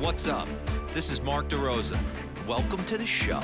What's up? This is Mark DeRosa. Welcome to the show.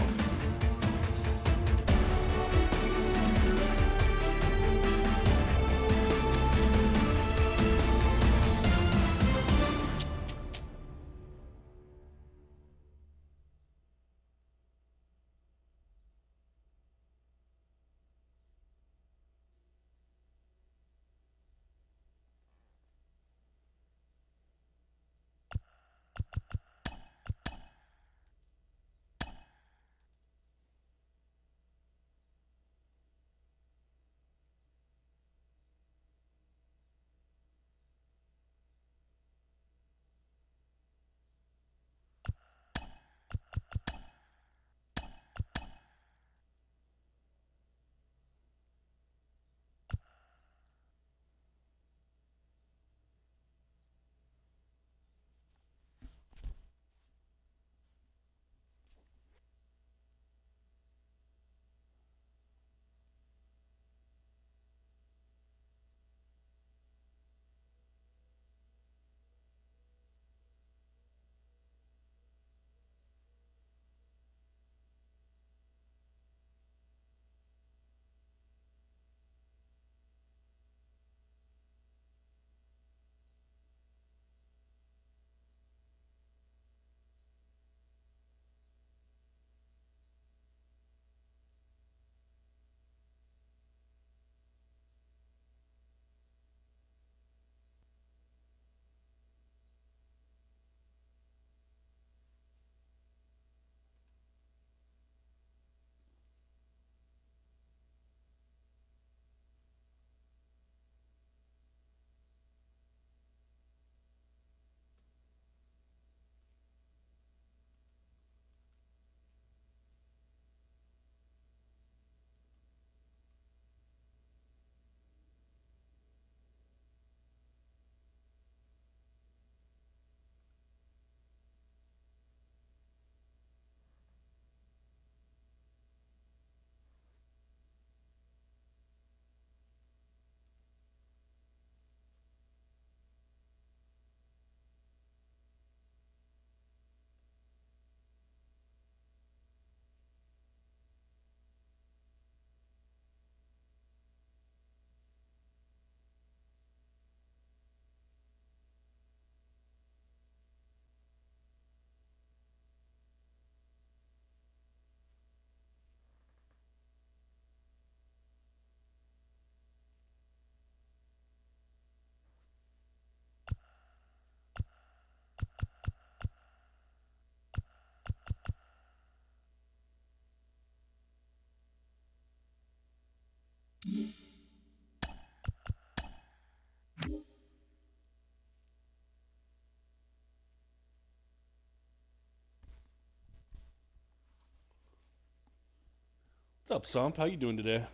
What's up, Sump? How you doing today?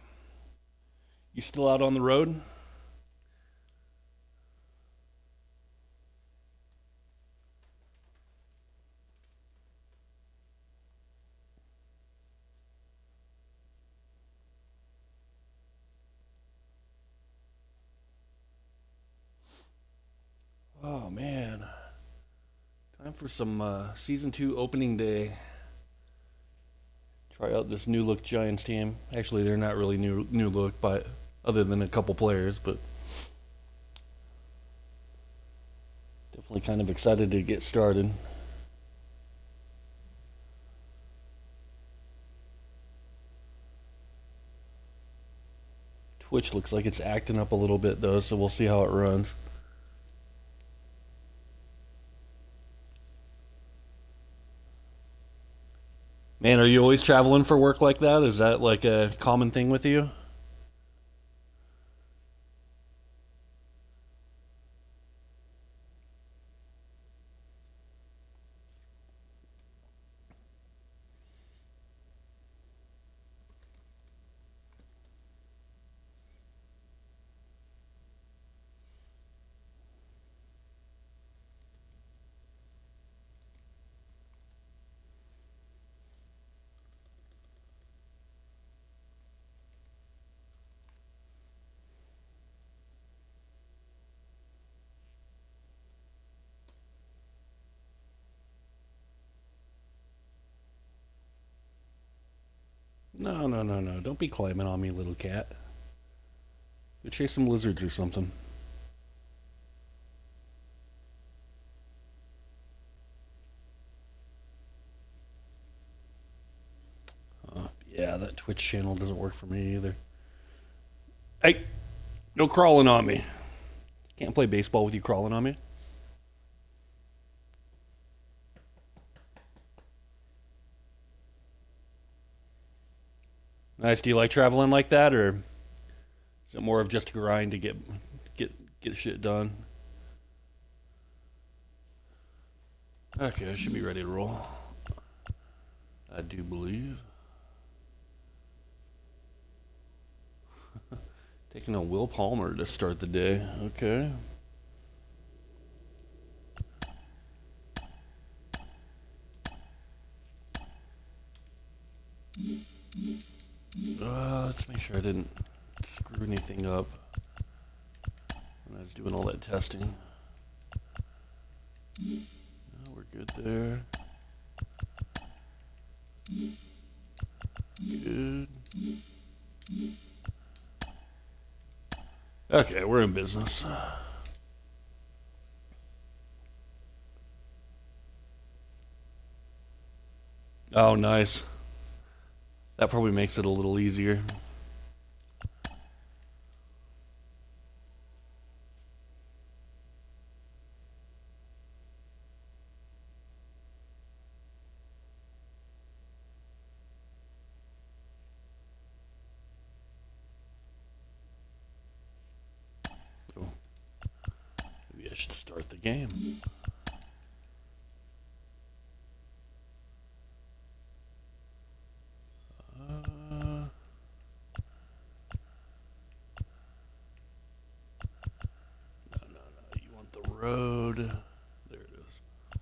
You still out on the road? Oh man, time for some season 2 opening day. Try out this new look Giants team. Actually, they're not really new look, but other than a couple players, but definitely kind of excited to get started. Twitch looks like it's acting up a little bit though, so we'll see how it runs. Man, are you always traveling for work like that? Is that like a common thing with you? No, no, no, no. Don't be climbing on me, little cat. Go chase some lizards or something. Yeah, that Twitch channel doesn't work for me either. Hey, no crawling on me. Can't play baseball with you crawling on me. Nice. Do you like traveling like that, or is it more of just a grind to get shit done? Okay, I should be ready to roll. I do believe. Taking on Will Palmer to start the day. Okay. Let's make sure I didn't screw anything up when I was doing all that testing. No, we're good there. Good. Okay, we're in business. Oh, nice. That probably makes it a little easier. Oh. Maybe I should start the game. Road, there it is.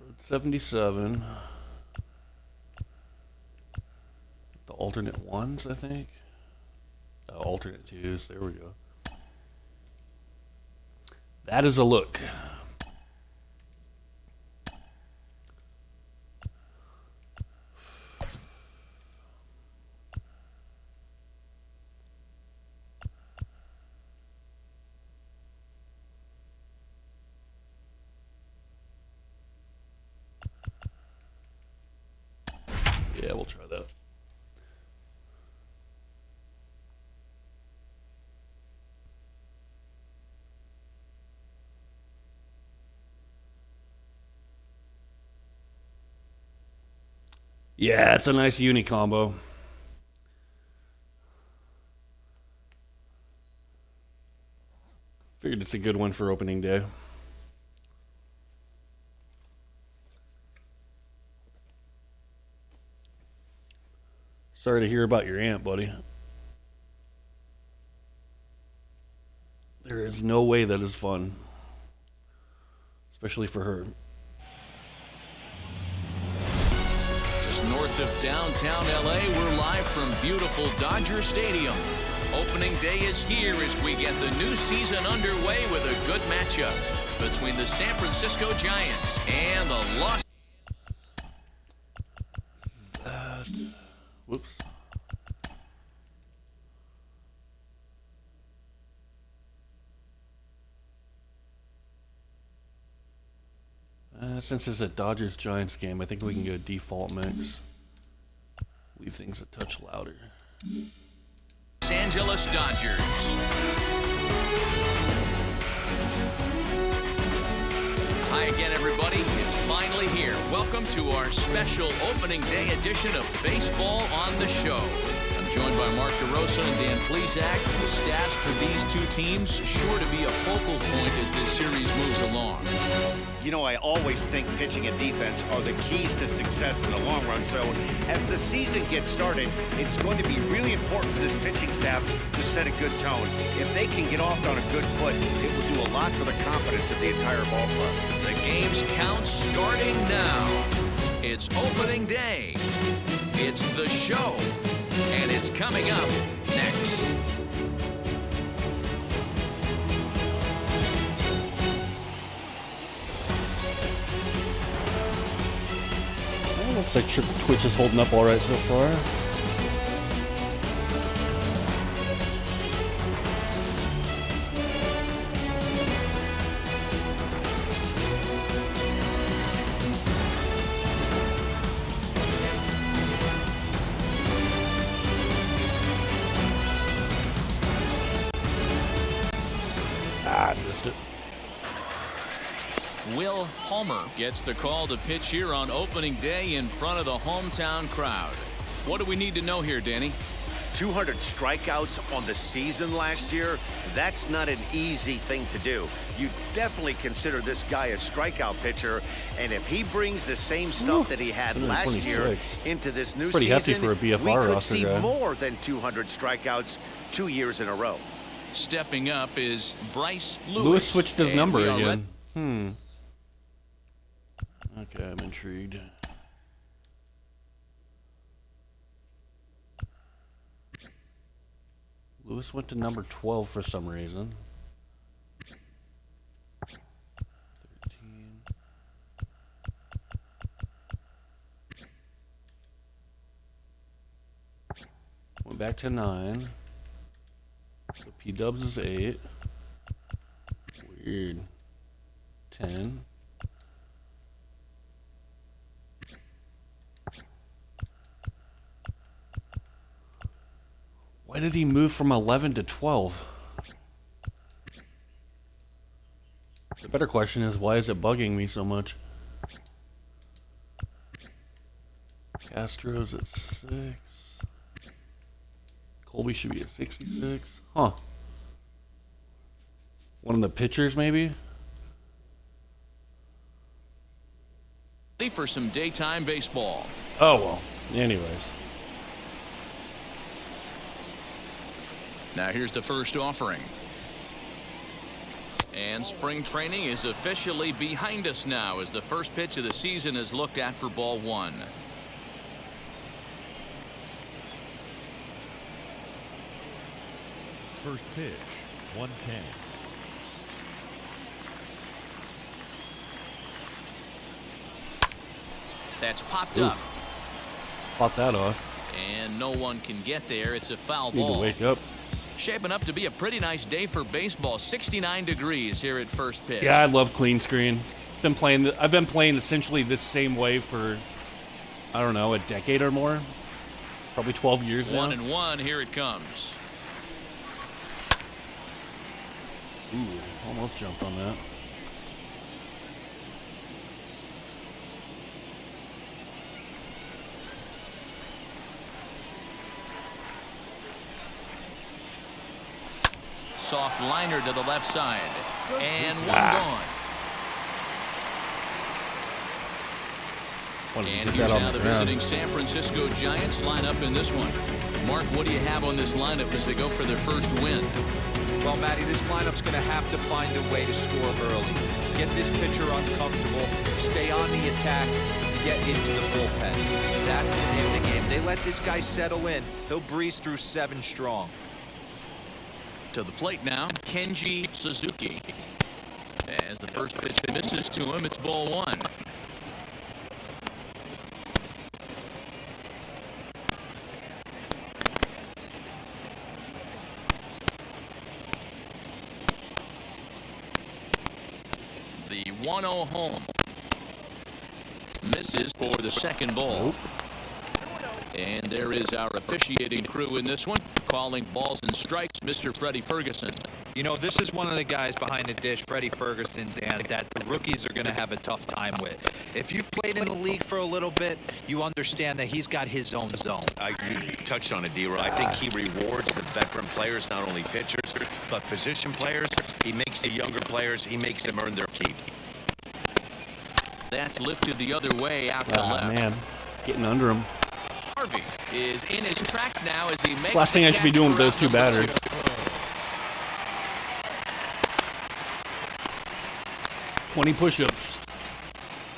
Road 77. The alternate ones, I think. Alternate twos, there we go. That is a look. Yeah, we'll try that. Yeah, it's a nice uni combo. Figured it's a good one for opening day. Sorry to hear about your aunt, buddy. There is no way that is fun. Especially for her. Just north of downtown LA, we're live from beautiful Dodger Stadium. Opening day is here as we get the new season underway with a good matchup between the San Francisco Giants and the Los... Whoops. Since it's a Dodgers-Giants game, I think we can go default mix. Leave things a touch louder. Los Angeles Dodgers. Hi again, everybody. It's finally here. Welcome to our special opening day edition of Baseball on the Show. I'm joined by Mark DeRosa and Dan Plesac. The stats for these two teams sure to be a focal point as this series moves along. You know, I always think pitching and defense are the keys to success in the long run. So as the season gets started, it's going to be really important for this pitching staff to set a good tone. If they can get off on a good foot, it will do a lot for the confidence of the entire ball club. The game's count starting now. It's opening day. It's the show. And it's coming up next. Looks like Twitch is holding up all right so far. Missed it. Will Palmer gets the call to pitch here on opening day in front of the hometown crowd. What do we need to know here, Danny? 200 strikeouts on the season last year. That's not an easy thing to do. You definitely consider this guy a strikeout pitcher, and if he brings the same stuff that he had last year into this new Pretty hefty season, for a BFR we could roster see guy. more than 200 strikeouts 2 years in a row. Stepping up is Bryce Lewis. Lewis switched his And number we are again. Okay, I'm intrigued. Lewis went to number 12 for some reason. 13. Went back to 9. So P-Dubs is 8. Weird. 10. Why did he move from 11 to 12? The better question is, why is it bugging me so much? Castro's at 6. Colby should be at 66. Huh. One of the pitchers, maybe? ready for some daytime baseball. Oh, well. Anyways. Now here's the first offering. And spring training is officially behind us now as the first pitch of the season is looked at for ball one. First pitch, 110. That's popped Ooh. up. Pop that off. And no one can get there. It's a foul Need to ball. wake up. Shaping up to be a pretty nice day for baseball. 69 degrees here at first pitch. Yeah, I love clean screen. I've been playing essentially this same way for, I don't know, a decade or more. Probably 12 years now. 1-1. Here it comes. Ooh, almost jumped on that. Soft liner to the left side. And one gone. And here's how the visiting San Francisco Giants line up in this one. Mark, what do you have on this lineup as they go for their first win? Well, Matty, this lineup's going to have to find a way to score early. Get this pitcher uncomfortable, stay on the attack, get into the bullpen. That's the name of the game. They let this guy settle in. He'll breeze through 7 strong. To the plate now, Kenji Suzuki. As the first pitch misses to him, it's ball one. The 1-0 home. Misses for the second ball. Nope. And there is our officiating crew in this one, calling balls and strikes, Mr. Freddie Ferguson. You know, this is one of the guys behind the dish, Freddie Ferguson, Dan, that the rookies are going to have a tough time with. If you've played in the league for a little bit, you understand that he's got his own zone. You touched on it, D-Roy. I think he rewards the veteran players, not only pitchers, but position players. He makes the younger players, he makes them earn their keep. That's lifted the other way out to left. Man, getting under him. Harvey is in his tracks now as he makes Last thing I should be doing with those two batters. 20 push-ups.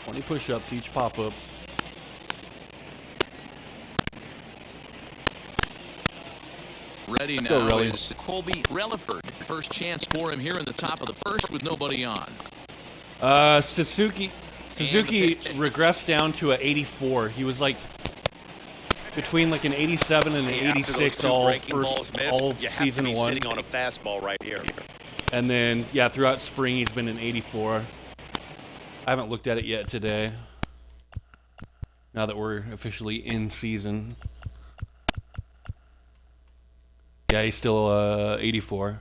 20 push-ups each pop-up. Ready now is Colby Relaford. First chance for him here in the top of the first with nobody on. Suzuki regressed down to an 84. He was like between like an 87 and an 86 all season be one. Sitting on a fastball right here. And then throughout spring he's been an 84. I haven't looked at it yet today. Now that we're officially in season. Yeah, he's still 84.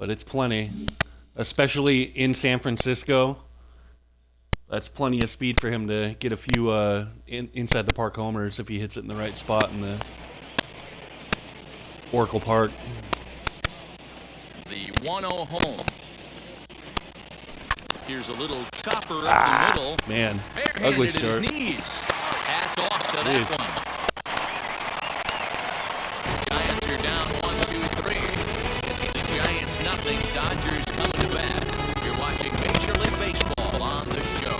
but it's plenty, especially in San Francisco. That's plenty of speed for him to get a few inside the park homers if he hits it in the right spot in the Oracle Park. The 1-0 home. Here's a little chopper up the middle. Man, Barehanded ugly at his start. knees. Hats off to that one. Giants are down 1-2-3. It's the Giants nothing. Dodgers coming to bat. You're watching Major League Baseball on the show.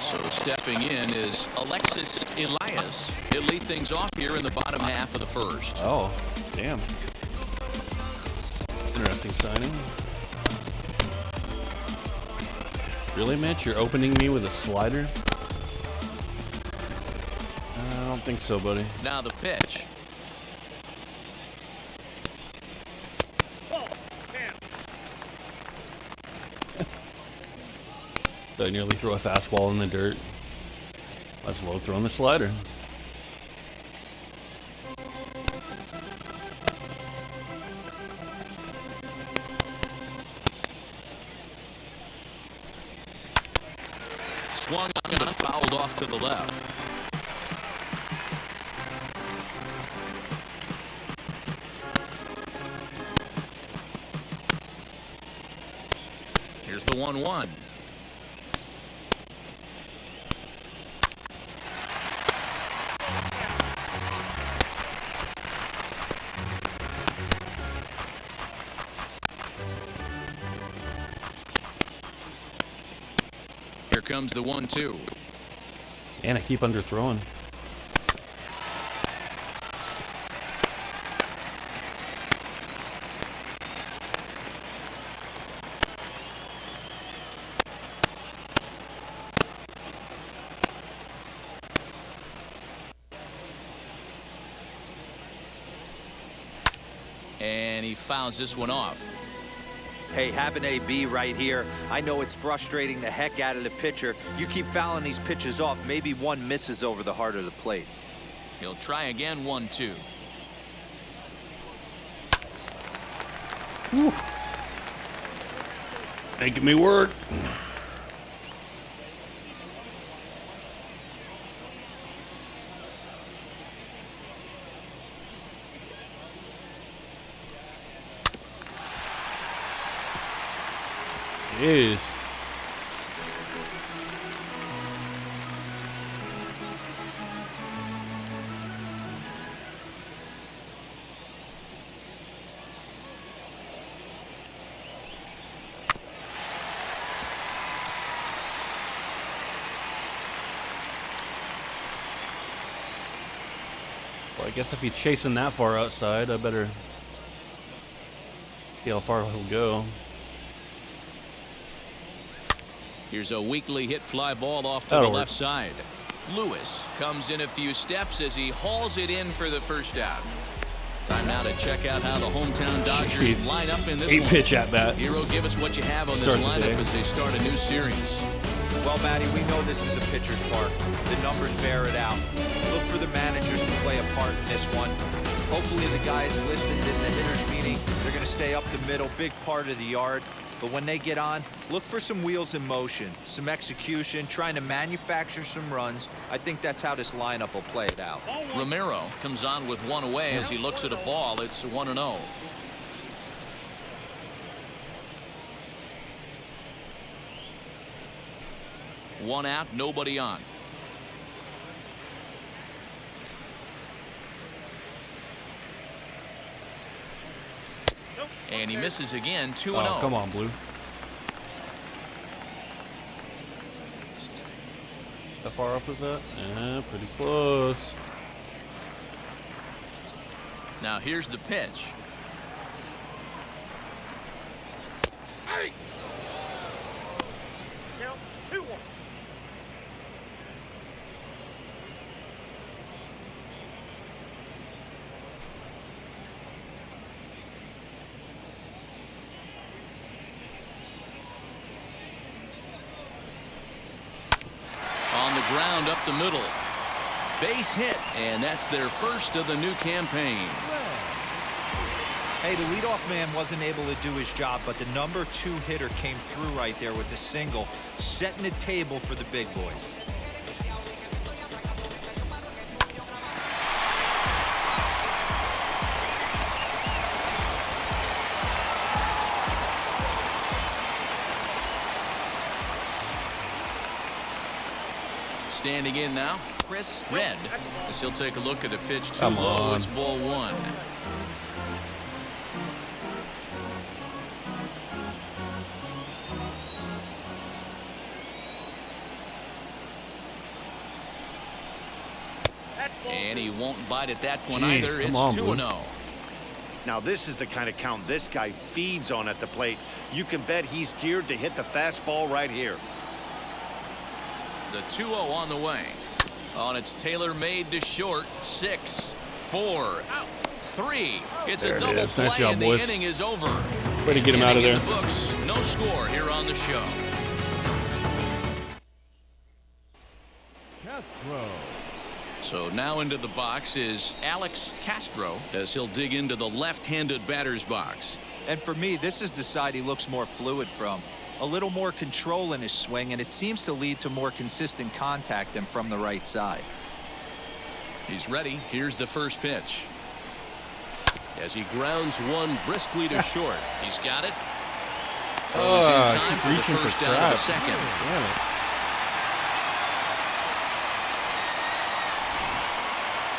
So stepping in is Alexis Elias. He'll lead things off here in the bottom half of the first. Oh, damn. Interesting signing. Really, Mitch? You're opening me with a slider? I don't think so, buddy. Now the pitch. So I nearly throw a fastball in the dirt. Might as well throw the slider. Swung on and fouled off to the left. Here's the 1-1. Here comes the 1-2. And I keep underthrowing. And he fouls this one off. Hey, have an AB right here. I know it's frustrating the heck out of the pitcher. You keep fouling these pitches off, maybe one misses over the heart of the plate. He'll try again, 1-2. Making me work. It is. Well, I guess if he's chasing that far outside, I better see how far he'll go. Here's a weakly hit fly ball off to That'll the work. left side. Lewis comes in a few steps as he hauls it in for the first out. Time now to check out how the hometown Dodgers Jeez. line up in this 8-pitch one. at bat. Hero, give us what you have on this Start the lineup day. as they start a new series. Well, Matty, we know this is a pitcher's park. The numbers bear it out. Look for the managers to play a part in this one. Hopefully the guys listened in the hitters meeting. They're going to stay up the middle, big part of the yard. But when they get on, look for some wheels in motion, some execution, trying to manufacture some runs. I think that's how this lineup will play it out. Romero comes on with one away as he looks at a ball. It's 1-0. One out, nobody on. And he misses again, 2-0. Oh, come on, Blue. How far off was that? Yeah, pretty close. Now here's the pitch. Hey! Count 2-1. On the ground up the middle. base hit, and that's their first of the new campaign. Hey, the leadoff man wasn't able to do his job, but the number 2 hitter came through right there with the single, setting the table for the big boys. Standing in now, Chris Red. As he'll take a look at a pitch too Come low. on. It's ball 1. And he won't bite at that one Jeez, either. come It's on, 2-0. Now, this is the kind of count this guy feeds on at the plate. You can bet he's geared to hit the fastball right here. The 2-0 on the way. On its tailor-made to short. 6, 4, 3. It's There a it double is. play, Nice job, and the boys. inning is over. Way to get him out of Inning there. in the books. No score here on the show. Castro. So now into the box is Alex Castro as he'll dig into the left-handed batter's box. And for me, this is the side he looks more fluid from. A little more control in his swing, and it seems to lead to more consistent contact than from the right side. He's ready. Here's the first pitch. As he grounds one briskly to short. He's got it. Throws in time for the reaching for first out of the crap. second. Damn it.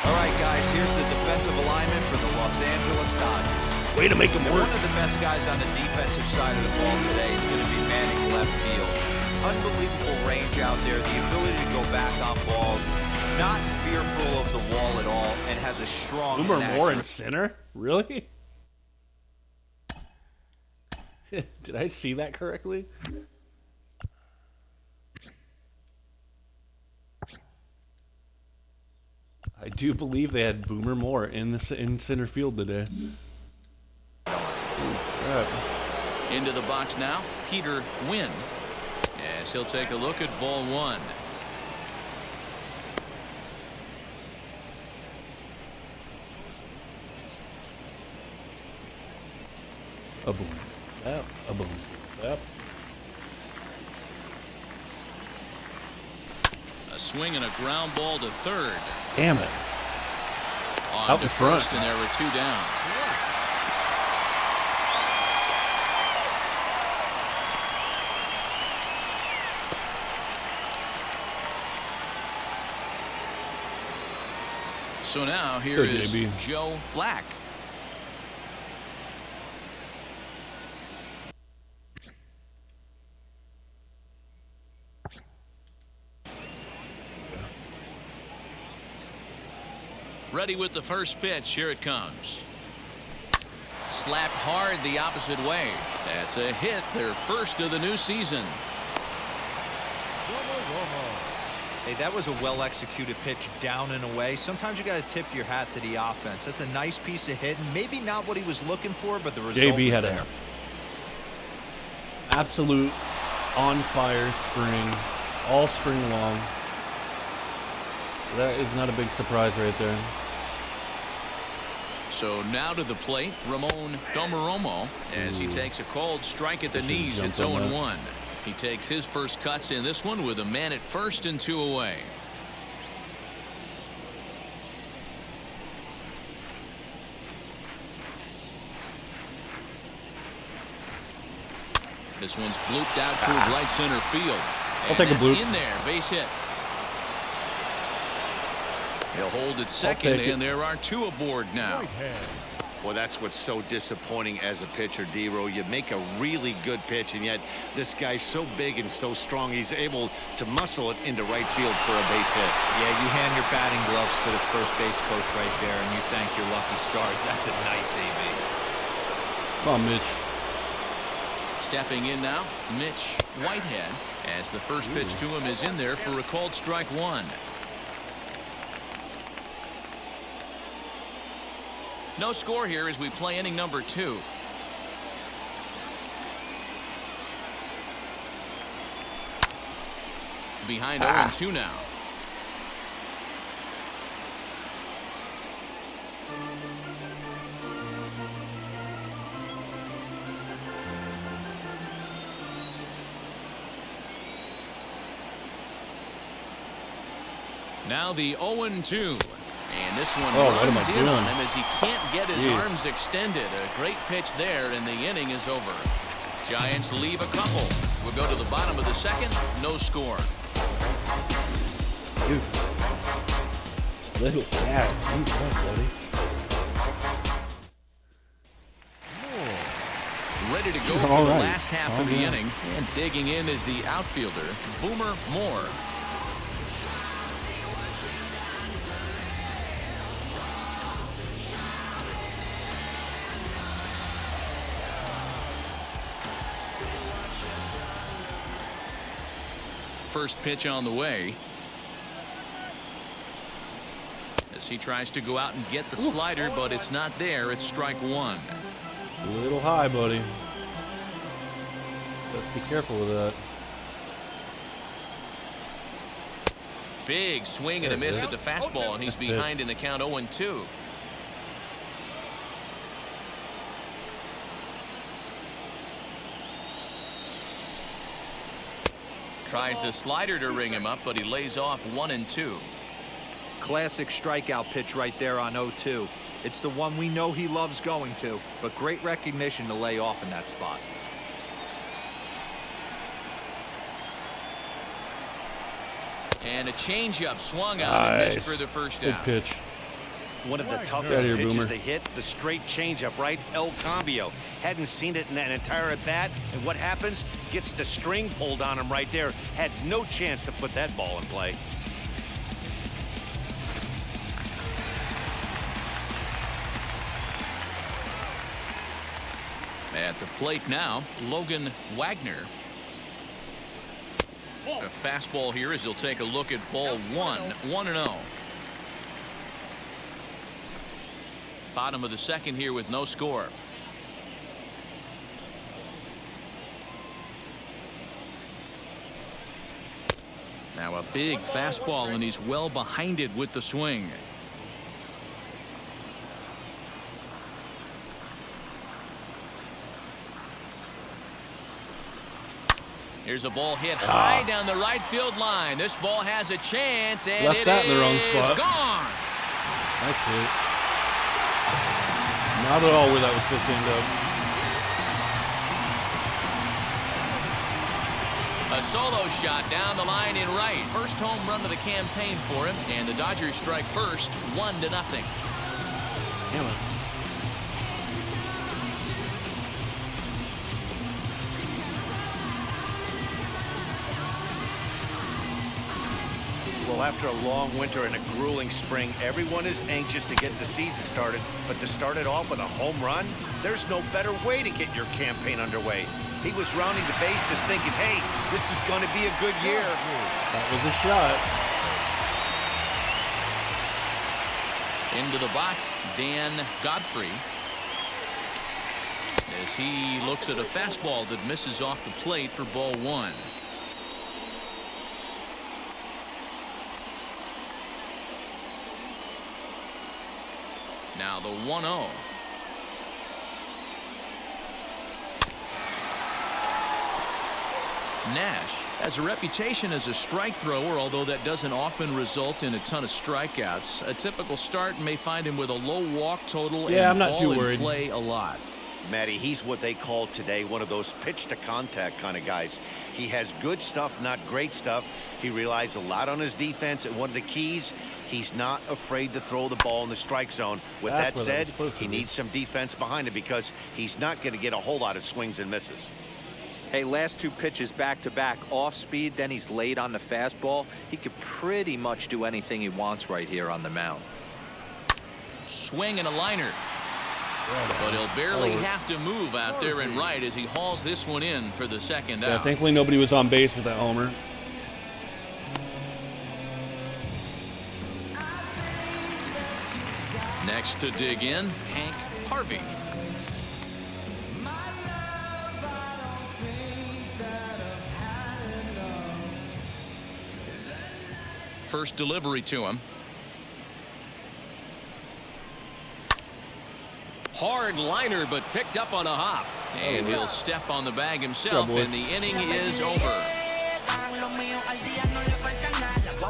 All right, guys, here's the defensive alignment for the Los Angeles Dodgers. Way to make him And work. one of the best guys on the defensive side of the ball today is going to be manning left field. Unbelievable range out there, the ability to go back on balls, not fearful of the wall at all, and has a strong Boomer and Moore in accurate- center? Really? Did I see that correctly? I do believe they had Boomer Moore in center field today. Crap. Into the box now, Peter Wynn. Yes, he'll take a look at ball 1. A boom. Yep. A boom. Yep. A swing and a ground ball to third. Damn it. On Out to in front. first, and there were 2 down. So now here Good, is JB. Joe Black. Ready with the first pitch. Here it comes. Slapped hard the opposite way. That's a hit, their first of the new season. Hey, that was a well-executed pitch down and away. Sometimes you got to tip your hat to the offense. That's a nice piece of hitting. Maybe not what he was looking for, but the result JB was had there. an absolute on-fire spring, all spring long. That is not a big surprise right there. So now to the plate, Ramon Domaromo, as he takes a called strike at the knees. It's jump on 0-1. He takes his first cuts in this one with a man at first and 2 away. This one's blooped out toward right center field. I'll take a that's bloop. in there, base hit. He'll hold it second, take it. and there are 2 aboard now. Well, that's what's so disappointing as a pitcher, D-Row. You make a really good pitch, and yet this guy's so big and so strong, he's able to muscle it into right field for a base hit. Yeah, you hand your batting gloves to the first base coach right there, and you thank your lucky stars. That's a nice AB. Come on, Mitch. Stepping in now, Mitch Whitehead, as the first pitch to him is in there for a called strike 1. No score here as we play inning number 2. Behind 0-2 now. Now the 0-2. And this one what am runs I in doing? on him as he can't get his Jeez. arms extended. A great pitch there, and the inning is over. Giants leave a couple. We'll go to the bottom of the second. No score. Dude. Little cat. You what, buddy? Ready to go for All the right. last half of the inning. And digging in is the outfielder, Boomer Moore. First pitch on the way. As he tries to go out and get the slider, but it's not there. It's strike one. A little high, buddy. Let's be careful with that. Big swing and a miss at the fastball, and he's That's behind in the count 0-2. Tries the slider to ring him up, but he lays off 1-2. Classic strikeout pitch right there on 0-2. It's the one we know he loves going to, but great recognition to lay off in that spot. And a changeup swung out and missed for the first Good out. pitch. One of the Get toughest outta here, pitches Boomer. they hit, the straight changeup, right? El Cambio. Hadn't seen it in that entire at bat. And what happens? Gets the string pulled on him right there. Had no chance to put that ball in play. At the plate now, Logan Wagner. A fastball here as he'll take a look at ball one. 1-0. Bottom of the second here with no score. Now a big fastball, and he's well behind it with the swing. Here's a ball hit high down the right field line. This ball has a chance, and Left it that in the wrong is spot. gone. That's it. Not at all where that was supposed to end up. A solo shot down the line in right. First home run of the campaign for him, and the Dodgers strike first, 1-0. Damn it. Well, after a long winter and a grueling spring, everyone is anxious to get the season started. But to start it off with a home run, there's no better way to get your campaign underway. He was rounding the bases thinking, hey, this is going to be a good year. That was a shot. Into the box, Dan Godfrey. As he looks at a fastball that misses off the plate for ball one. Now the 1-0. Nash has a reputation as a strike thrower, although that doesn't often result in a ton of strikeouts. A typical start may find him with a low walk total Yeah, and I'm not ball too in worried. play a lot. Matty, he's what they call today one of those pitch to contact kind of guys. He has good stuff, not great stuff. He relies a lot on his defense, and one of the keys, he's not afraid to throw the ball in the strike zone. With That's that what I said, was supposed to he do. needs some defense behind him because he's not going to get a whole lot of swings and misses. Hey, last two pitches back-to-back off speed, then he's late on the fastball. He could pretty much do anything he wants right here on the mound. Swing and a liner. But he'll barely have to move out there in right as he hauls this one in for the second Yeah, out. thankfully nobody was on base with that homer. Next to dig in, Hank Harvey. First delivery to him. Hard liner, but picked up on a hop. And he'll step on the bag himself, Good boy. and the inning is over.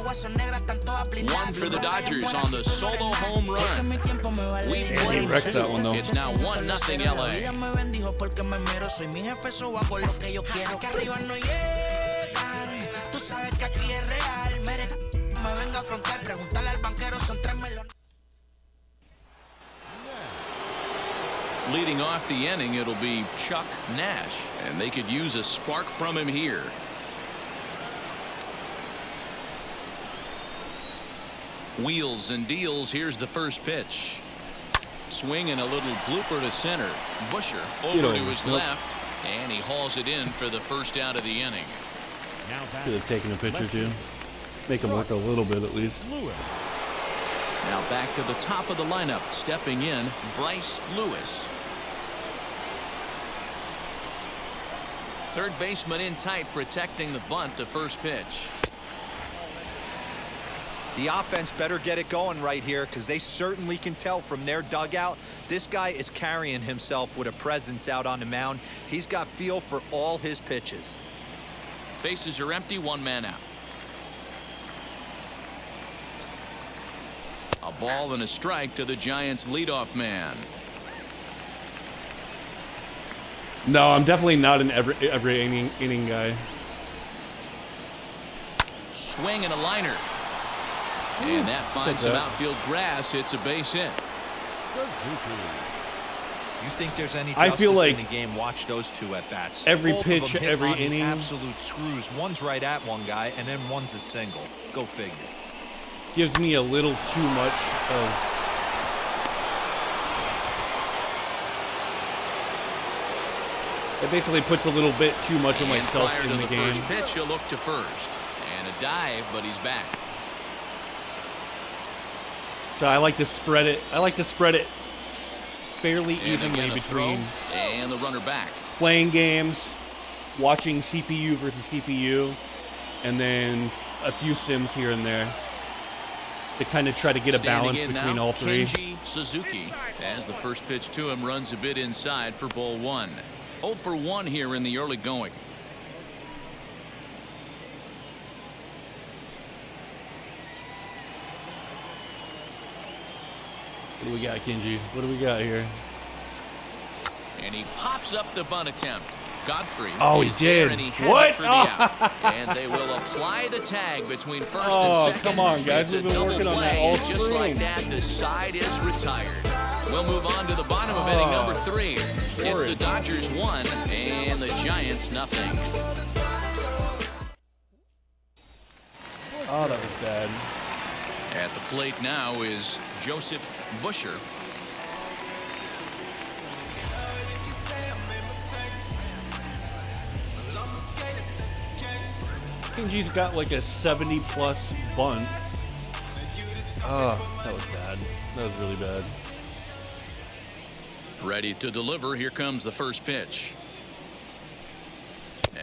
One for the Dodgers on the solo home run. We've He wrecked that one, though. It's now 1-0 LA. Leading off the inning, it'll be Chuck Nash, and they could use a spark from him here. Wheels and deals. Here's the first pitch. Swing and a little blooper to center. Busher over to his left, and he hauls it in for the first out of the inning. Could have taken a pitch or two. Make him work a little bit at least. Now back to the top of the lineup. Stepping in, Bryce Lewis. Third baseman in tight, protecting the bunt. The first pitch. The offense better get it going right here, because they certainly can tell from their dugout this guy is carrying himself with a presence out on the mound. He's got feel for all his pitches. Bases are empty, one man out. A ball and a strike to the Giants leadoff man. No, I'm definitely not an every inning guy. Swing and a liner. And that finds some outfield grass. It's a base hit. You think there's any I feel justice like in the game? Watch those two at bats. Every Both pitch, of them hit every on the inning. absolute screws. One's right at one guy, and then one's a single. Go figure. Gives me a little too much of. It basically puts a little bit too much of myself in the game. First pitch, he'll look to first. And a dive, but he's back. So I like to spread it. I like to spread it fairly evenly between and the runner back. Playing games, watching CPU versus CPU, and then a few sims here and there to kind of try to get a balance between all three. Kenji Suzuki, as the first pitch to him runs a bit inside for ball one. 0 for 1 here in the early going. What do we got, Kenji? What do we got here? And he pops up the bunt attempt. Godfrey he did. And he has what? it for the out. And they will apply the tag between first and second. Come on, guys. It's We've been working on that all through. Just like that, the side is retired. We'll move on to the bottom of inning number 3. It's the Dodgers 1 and the Giants nothing. Oh, that was bad. At the plate now is Joseph Busher. Kenji's got like a 70+ bunt. Oh, that was bad. That was really bad. Ready to deliver. Here comes the first pitch.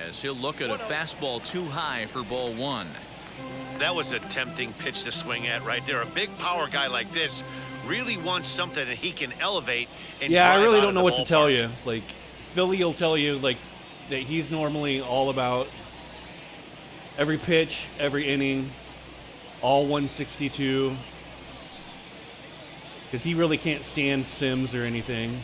As he'll look at a fastball too high for ball one. That was a tempting pitch to swing at right there. A big power guy like this really wants something that he can elevate and yeah, I drive really out don't of know the what to tell ballpark. you. Like, Philly will tell you like that he's normally all about every pitch, every inning, all 162. Because he really can't stand sims or anything.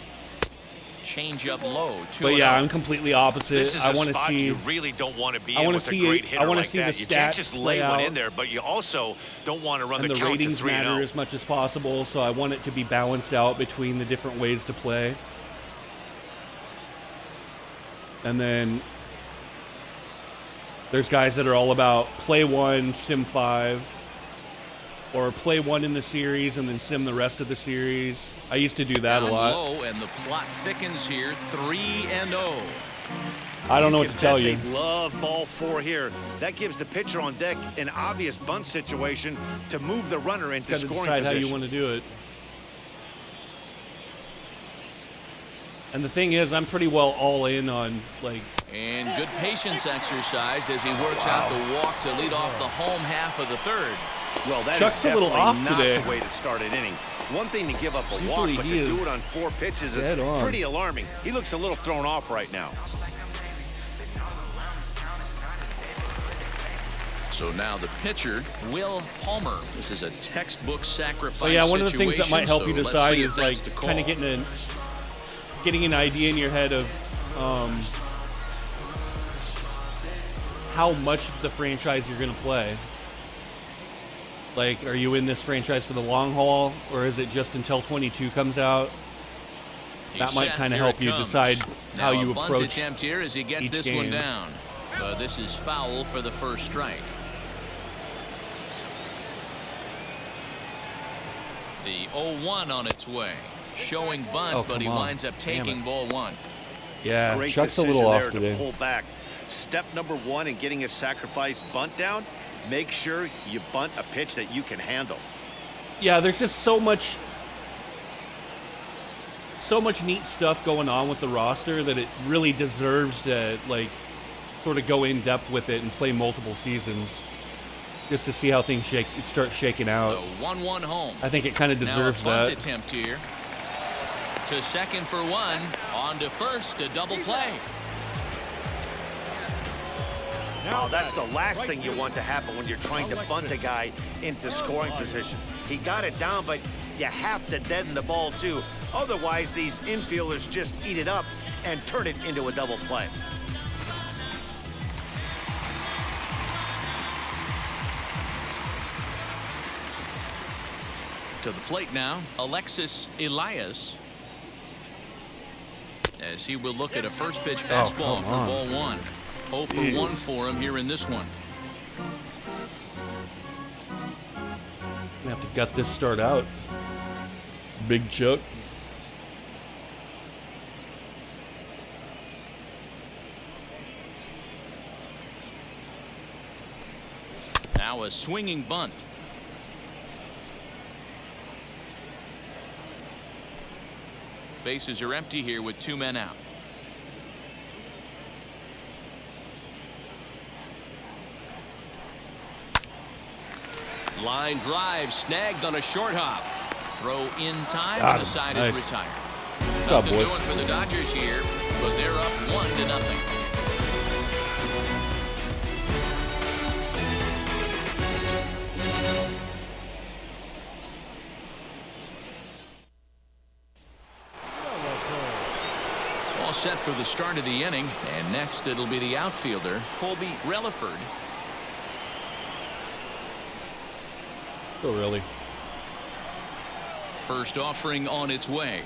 Change up low. But yeah, I'm completely opposite. This is I a want to spot see. you really don't want to be I in wanna with a see great it- hitter I wanna like see that. the You can't stats just play lay one out. in there, but you also don't want to run And the the count to ratings 3-0. matter as much as possible, so I want it to be balanced out between the different ways to play. And then there's guys that are all about play 1, sim 5, or play 1 in the series and then sim the rest of the series. I used to do that a Down lot. low, and the plot thickens here. 3-0. I don't know what to tell you. They love ball 4 here. That gives the pitcher on deck an obvious bunt situation to move the runner into Got to scoring decide position. how you want to do it. And the thing is, I'm pretty well all in on like. And good patience exercised as he works out the walk to lead off the home half of the third. Well, that Chuck's is a little definitely off not today. the way to start an inning. One thing to give up a walk, Usually but he to is do it on 4 pitches is dead on. pretty alarming. He looks a little thrown off right now. So now the pitcher, Will Palmer. This is a textbook sacrifice yeah, one of the things that might help you so let's decide see is if that's like the call. kind of getting an idea in your head of how much of the franchise you're going to play. Like, are you in this franchise for the long haul, or is it just until 22 comes out? That might kind of help you decide how you approach bunt attempt here as he gets each this game. one down. This is foul for the first strike. The 0-1 on its way. Showing bunt, but he winds up taking ball one. Yeah, Great Chuck's a decision little there off to today. pull back. Step number one in getting a sacrifice bunt down, make sure you bunt a pitch that you can handle. Yeah, there's just so much neat stuff going on with the roster that it really deserves to like sort of go in depth with it and play multiple seasons just to see how things start shaking out. The 1-1 home. I think it kind of deserves now a bunt that. attempt here. To second for one. On to first, a double play. Now that's the last thing you want to happen when you're trying to bunt a guy into scoring position. He got it down, but you have to deaden the ball too. Otherwise, these infielders just eat it up and turn it into a double play. To the plate now, Alexis Elias. As he will look at a first pitch fastball for ball one. 0 for 1 for him here in this one. Gonna have to gut this start out. Big Chuck. Now a swinging bunt. Bases are empty here with 2 men out. Line drive snagged on a short hop. Throw in time and the side is retired. Nothing doing for the Dodgers here, but they're up 1-0. All set for the start of the inning, and next it'll be the outfielder, Colby Relaford. Oh, really? First offering on its way.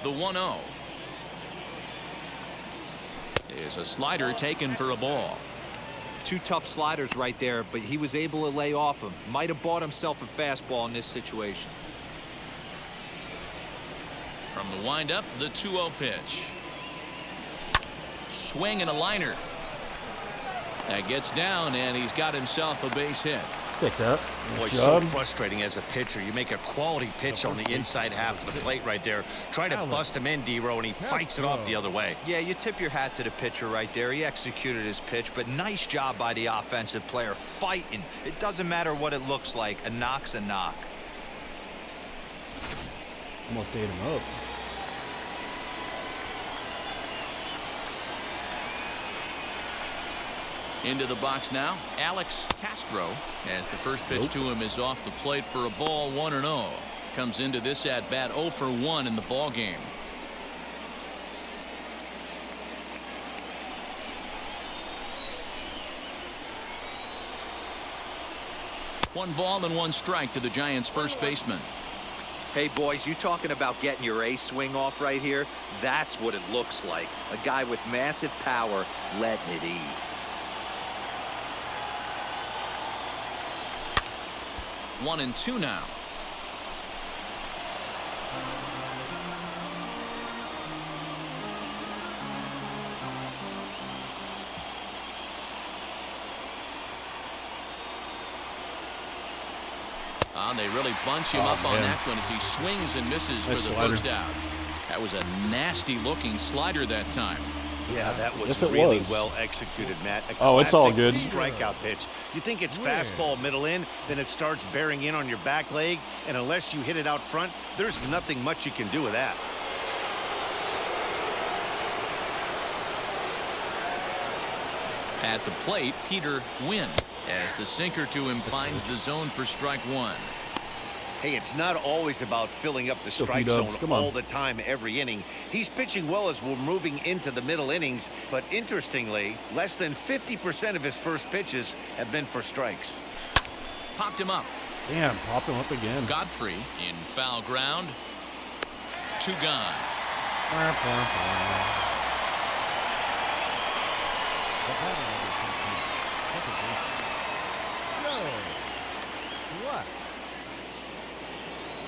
The 1-0 is a slider taken for a ball. 2 tough sliders right there, but he was able to lay off him. Might have bought himself a fastball in this situation. From the windup, the 2-0 pitch. Swing and a liner. That gets down, and he's got himself a base hit. Pick up. Boy, so frustrating as a pitcher. You make a quality pitch on the inside half of the plate right there. Try to bust him in, D-Row, and he fights it off the other way. Yeah, you tip your hat to the pitcher right there. He executed his pitch, but nice job by the offensive player fighting. It doesn't matter what it looks like. A knock's a knock. Almost ate him up. Into the box now, Alex Castro, as the first pitch to him is off the plate for a ball, 1-0. Comes into this at bat 0 for 1 in the ball game. One ball and 1 strike to the Giants' first baseman. Hey, boys, you talking about getting your ace swing off right here? That's what it looks like. A guy with massive power letting it eat. 1-2 now. They really bunch him up on that one as he swings and misses for the first out. That was a nasty looking slider that time. Yeah, that was really well executed, Matt. It's all good. Strikeout pitch. You think it's fastball middle in, then it starts bearing in on your back leg, and unless you hit it out front, there's nothing much you can do with that. At the plate, Peter Wynn, as the sinker to him finds the zone for strike one. Hey, it's not always about filling up the Go, strike P-Dubs. zone Come on. all the time, every inning. He's pitching well as we're moving into the middle innings, but interestingly, less than 50% of his first pitches have been for strikes. Popped him up. Damn, popped him up again. Godfrey in foul ground. 2 gone.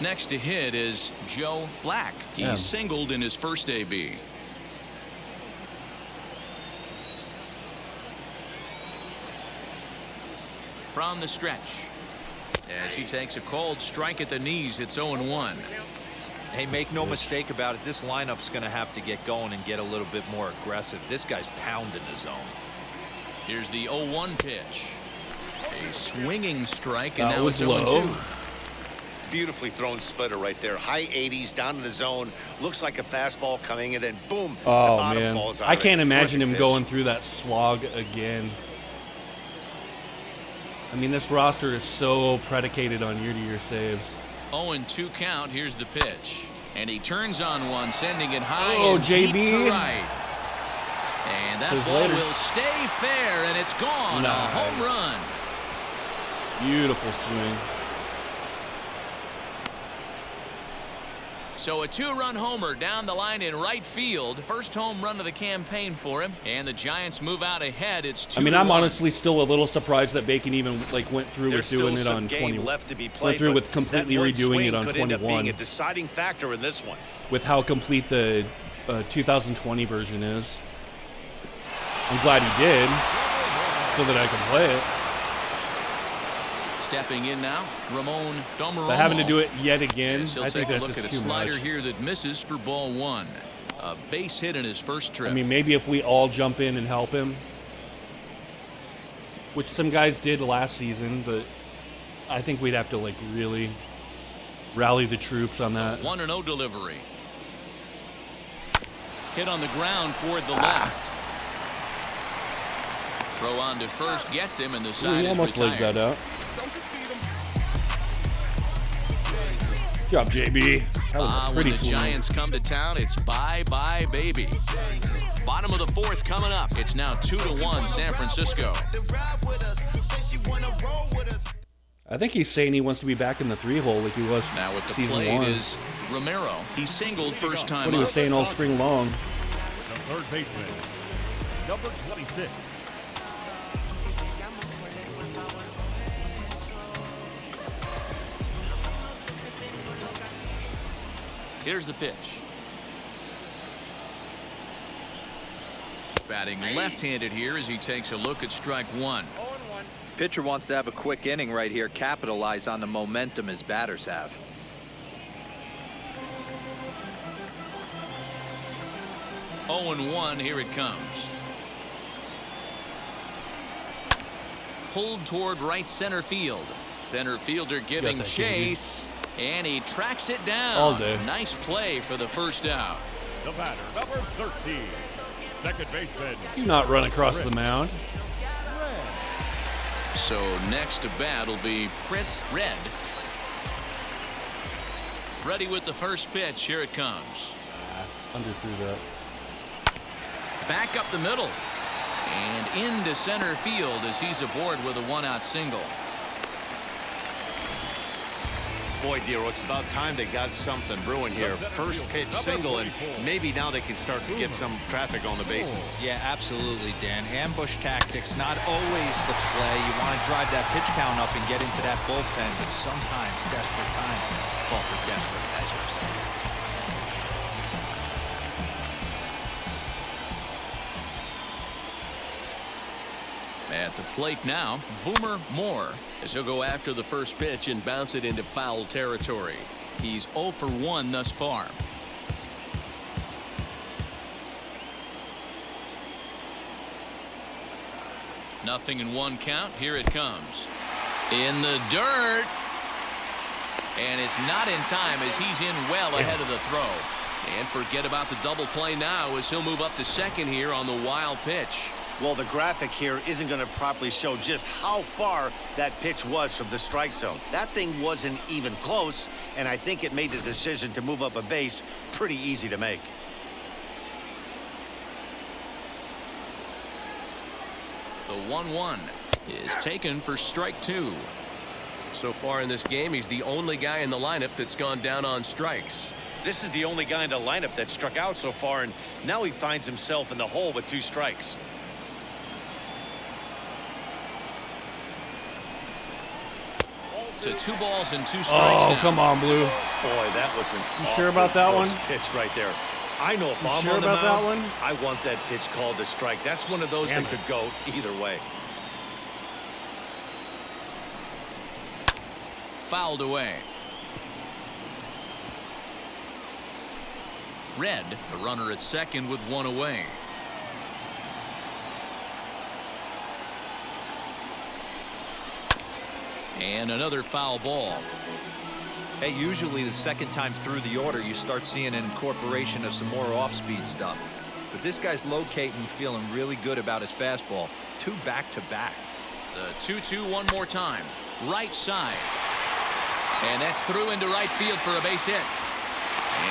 Next to hit is Joe Black. He Yeah. singled in his first AB. From the stretch, as he takes a cold strike at the knees, it's 0-1. Hey, make no mistake about it. This lineup's going to have to get going and get a little bit more aggressive. This guy's pounding the zone. Here's the 0-1 pitch. A swinging strike, and That now was it's 0-2. low. Beautifully thrown splitter right there. High 80s down in the zone. Looks like a fastball coming, and then boom, the Oh, bottom man. falls out. I of it. can't imagine him Terrific pitch. going through that slog again. I mean, this roster is so predicated on year-to-year saves. 0-2 count. Here's the pitch. And he turns on one, sending it high Oh, and JB. deep to right. And that Says ball later. will stay fair, and it's gone. Nice. A home run. Beautiful swing. So a 2-run homer down the line in right field. First home run of the campaign for him. And the Giants move out ahead. It's 2-1. I mean, I'm honestly still a little surprised that Bacon even went through There's with doing still it some on game 20. left to be Went played, through but with completely that one redoing swing it on could end up 21. being a deciding factor in this one. With how complete the 2020 version is. I'm glad he did, so that I can play it. Stepping in now, Ramon Domeromo. But having to do it yet again, Yes, he'll I think take a that's look at a just too slider much. here that misses for ball 1. A base hit in his first trip. I mean, maybe if we all jump in and help him, which some guys did last season, but I think we'd have to really rally the troops on that. 1-0 delivery. Hit on the ground toward the left. Throw on to first gets him, and the Ooh, side he is almost laid retired. that out. Good job, JB. That was a When pretty the swing. Giants come to town, it's bye-bye, baby. Bottom of the 4th coming up. It's now 2-1 San Francisco. I think he's saying he wants to be back in the 3-hole like he was Now with the season plate 1. is Romero. He singled first What time he was up. saying all spring long. The third baseman, number 26. Here's the pitch. Batting left-handed here as he takes a look at strike 1. Pitcher wants to have a quick inning right here, capitalize on the momentum his batters have. Oh, 0-1, here it comes. Pulled toward right center field. Center fielder giving that, chase, and he tracks it down. All day. Nice play for the first out. The batter, number 13. Second baseman, Do not run across the mound. So next to bat will be Chris Red. Ready with the first pitch. Here it comes. Underthrew that. Back up the middle and into center field as he's aboard with a 1-out single. Boy, Dero, it's about time they got something brewing here. First pitch single, and maybe now they can start to get some traffic on the bases. Yeah, absolutely, Dan. Ambush tactics, not always the play. You want to drive that pitch count up and get into that bullpen, but sometimes desperate times call for desperate measures. At the plate now, Boomer Moore, as he'll go after the first pitch and bounce it into foul territory. He's 0 for 1 thus far. Nothing in 1 count. Here it comes. In the dirt. And it's not in time as he's in well ahead of the throw. And forget about the double play now as he'll move up to second here on the wild pitch. Well, the graphic here isn't going to properly show just how far that pitch was from the strike zone. That thing wasn't even close, and I think it made the decision to move up a base pretty easy to make. The 1-1 is taken for strike 2. So far in this game, he's the only guy in the lineup that's gone down on strikes. This is the only guy in the lineup that struck out so far, and now he finds himself in the hole with 2 strikes. To 2 balls and 2 strikes Oh, now. come on, Blue. Boy, that was an sure about that one? pitch right there. I know if I'm sure on the about that mound, one? I want that pitch called a strike. That's one of those Damn that it. could go either way. Fouled away. Red, the runner at second with 1 away. And another foul ball. Hey, usually the second time through the order, you start seeing an incorporation of some more off-speed stuff. But this guy's locating, feeling really good about his fastball. 2 back-to-back. The 2-2 one more time. Right side. And that's through into right field for a base hit.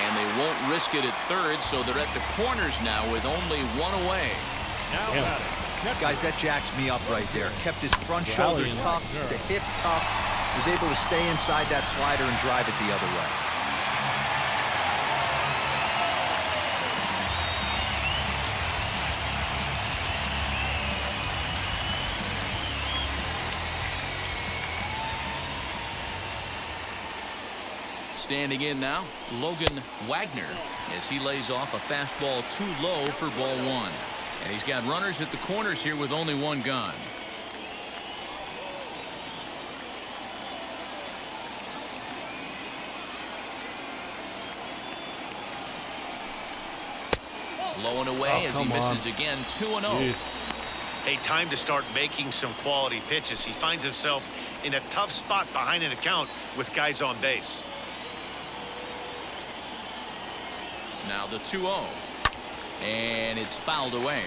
And they won't risk it at third, so they're at the corners now with only 1 away. Now Yeah. batting. Guys, that jacks me up right there. Kept his front shoulder Rallying. tucked, the hip tucked. Was able to stay inside that slider and drive it the other way. Standing in now, Logan Wagner, as he lays off a fastball too low for ball 1. And he's got runners at the corners here with only 1 gone. Low and away as he come misses on. again. 2-0. Jeez. Hey, time to start making some quality pitches. He finds himself in a tough spot behind an account with guys on base. Now the 2-0. And it's fouled away.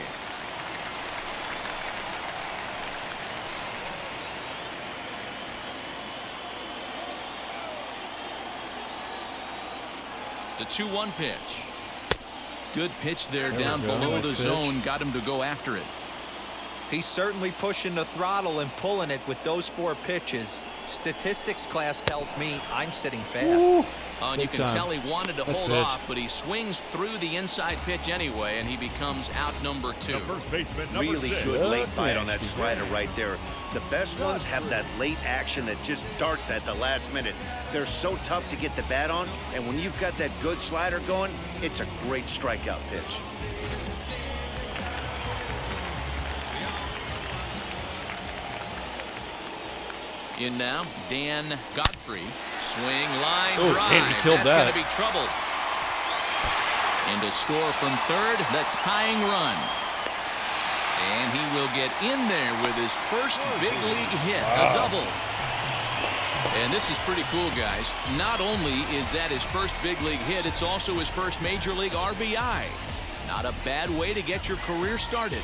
The 2-1 pitch. Good pitch there we down go. below Nice the pitch. zone. Got him to go after it. He's certainly pushing the throttle and pulling it with those 4 pitches. Statistics class tells me I'm sitting fast. Ooh. And you Big can time. tell he wanted to Nice hold pitch. off, but he swings through the inside pitch anyway, and he becomes out number 2. The first baseman, number Really 6. good late bite on that slider right there. The best ones have that late action that just darts at the last minute. They're so tough to get the bat on, and when you've got that good slider going, it's a great strikeout pitch. In now, Dan Godfrey. Swing, line, Oh, drive. damn, he killed That's that. going to be trouble. And to score from third, the tying run. And he will get in there with his first big league hit, a double. And this is pretty cool, guys. Not only is that his first big league hit, it's also his first major league RBI. Not a bad way to get your career started.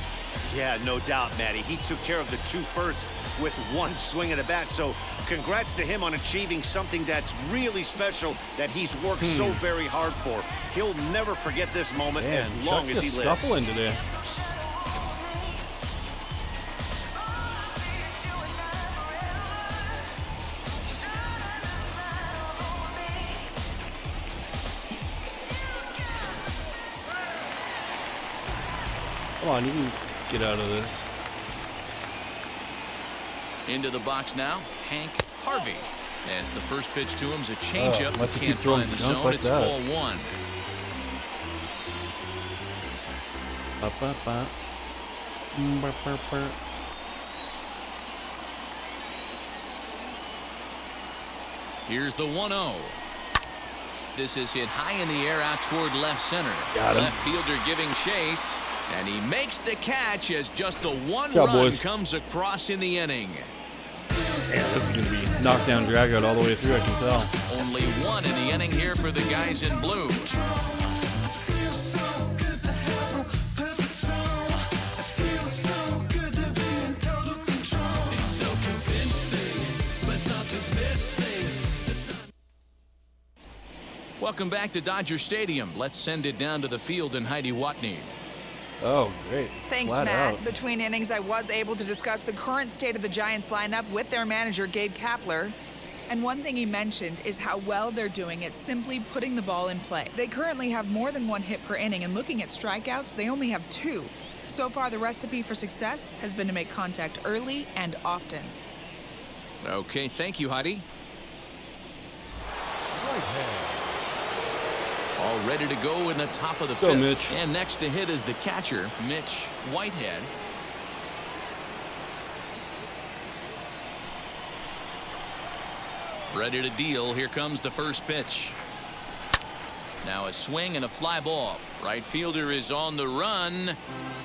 Yeah, no doubt, Matty. He took care of the 2 first with 1 swing of the bat. So congrats to him on achieving something that's really special that he's worked so very hard for. He'll never forget this moment as Man, long Chuck's as he just lives. scuffling today. Come on, you can get out of this. Into the box now, Hank Harvey. As the first pitch to him is a changeup. unless you Can't keep throwing find the junk zone. like It's that. ball 1. Ba, ba, ba. Ba, ba, ba. Here's the 1-0. This is hit high in the air out toward left center. Got him. Left fielder giving chase. And he makes the catch as just the 1 Good job, run boys. comes across in the inning. Man, this is going to be knockdown drag out all the way through, I can tell. Only 1 in the inning here for the guys in blue. Welcome back to Dodger Stadium. Let's send it down to the field and Heidi Watney. Oh, great. Thanks, Flat Matt. out. Between innings, I was able to discuss the current state of the Giants lineup with their manager, Gabe Kapler. And one thing he mentioned is how well they're doing at simply putting the ball in play. They currently have more than 1 hit per inning, and looking at strikeouts, they only have 2. So far, the recipe for success has been to make contact early and often. Okay, thank you, Heidi. All ready to go in the top of the Go, fifth. Mitch. And next to hit is the catcher, Mitch Whitehead. Ready to deal. Here comes the first pitch. Now a swing and a fly ball. Right fielder is on the run,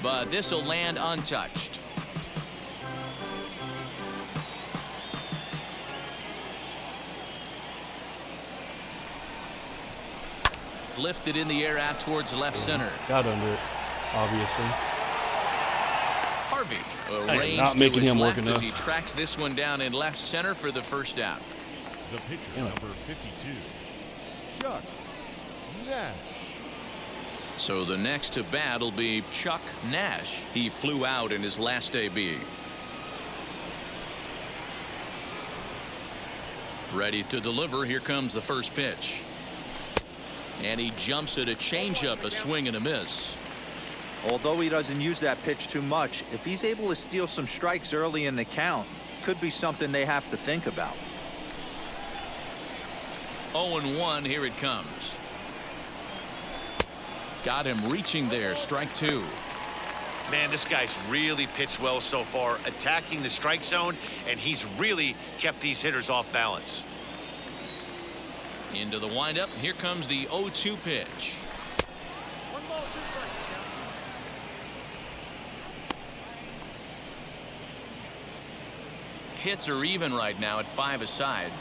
but this will land untouched. Lifted in the air out towards left center. Got under it, obviously. Harvey am arranged not to making his him work left as enough. he tracks this one down in left center for the first out. The pitcher, number 52, Chuck Nash. So the next to bat will be Chuck Nash. He flew out in his last AB. Ready to deliver. Here comes the first pitch. And he jumps at a changeup, a swing and a miss. Although he doesn't use that pitch too much, if he's able to steal some strikes early in the count, could be something they have to think about. 0-1, here it comes. Got him reaching there, strike 2. Man, this guy's really pitched well so far, attacking the strike zone, and he's really kept these hitters off balance. Into the windup, here comes the 0-2 pitch. Hits are even right now at 5 aside.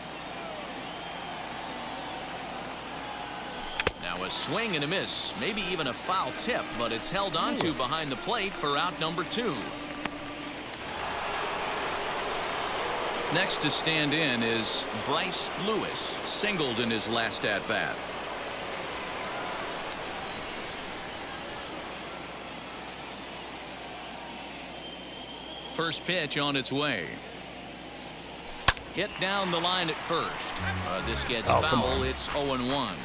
Now a swing and a miss, maybe even a foul tip, but it's held onto behind the plate for out number 2. Next to stand in is Bryce Lewis, singled in his last at bat. First pitch on its way. Hit down the line at first. This gets foul. It's 0-1.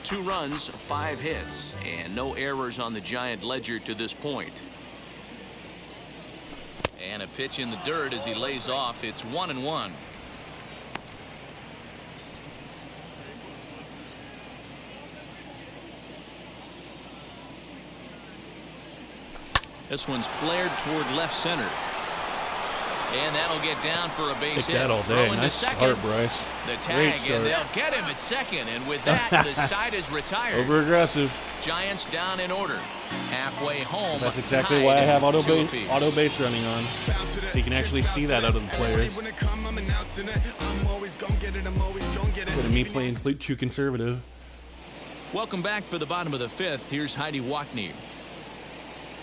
2 runs, 5 hits, and no errors on the Giant ledger to this point. And a pitch in the dirt as he lays off. It's 1-1. This one's flared toward left center. And that'll get down for a base Take hit. that all day. Throw into Nice second. start, Bryce. The Great tag, and start. they'll get him at second. And with that, the side is retired. Over aggressive. Giants down in order. Halfway home. That's exactly tied why I have at auto 2 base apiece. running on. So you can actually see that out of the players. Instead of me playing too conservative. Welcome back for the bottom of the 5th. Here's Heidi Watney.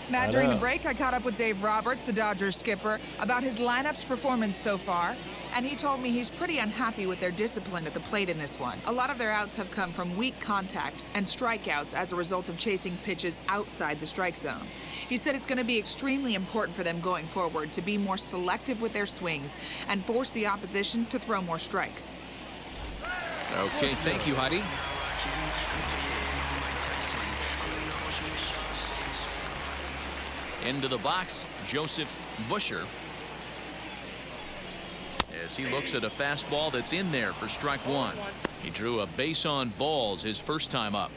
Matt, during the break, I caught up with Dave Roberts, the Dodgers skipper, about his lineup's performance so far, and he told me he's pretty unhappy with their discipline at the plate in this one. A lot of their outs have come from weak contact and strikeouts as a result of chasing pitches outside the strike zone. He said it's going to be extremely important for them going forward to be more selective with their swings and force the opposition to throw more strikes. Okay, thank you, Heidi. Into the box, Joseph Busher. As he looks at a fastball that's in there for strike 1. He drew a base on balls his first time up.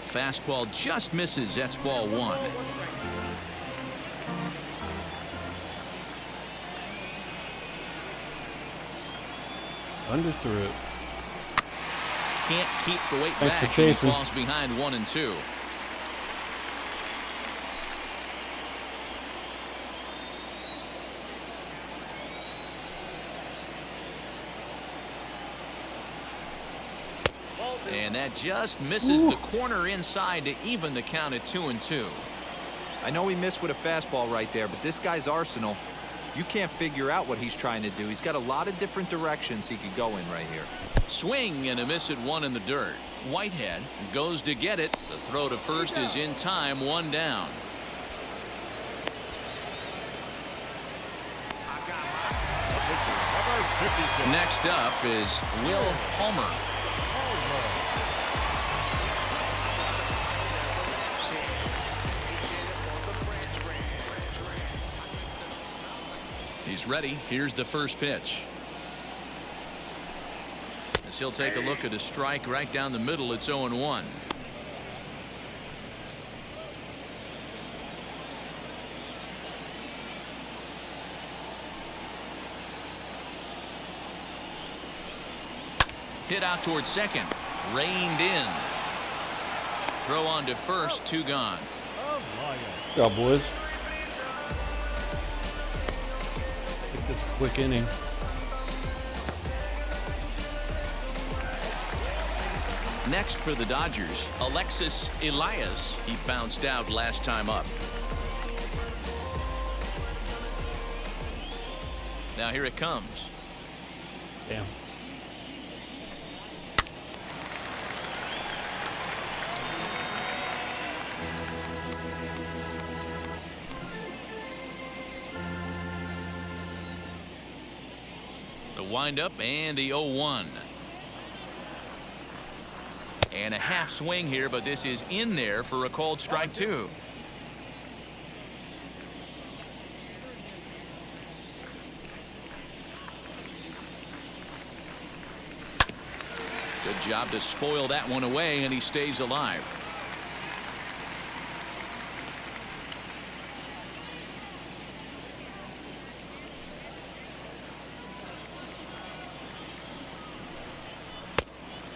Fastball just misses. That's ball 1. Underthrew it. Can't keep the weight Thanks for back, and he chasing. falls behind 1 and 2. And that just misses the corner inside to even the count at 2-2. I know he missed with a fastball right there, but this guy's arsenal, you can't figure out what he's trying to do. He's got a lot of different directions he could go in right here. Swing and a miss at one in the dirt. Whitehead goes to get it. The throw to first is in time, one down. Next up is Will Homer. He's ready. Here's the first pitch. As he'll take a look at a strike right down the middle. It's 0-1. Hit out towards second. Reined in. Throw on to first. Two gone. Good job, boys. Take this quick inning. Next for the Dodgers, Alexis Elias. He bounced out last time up. Now here it comes. Damn. The windup and the 0-1. And a half swing here, but this is in there for a called strike two. Good job to spoil that one away, and he stays alive.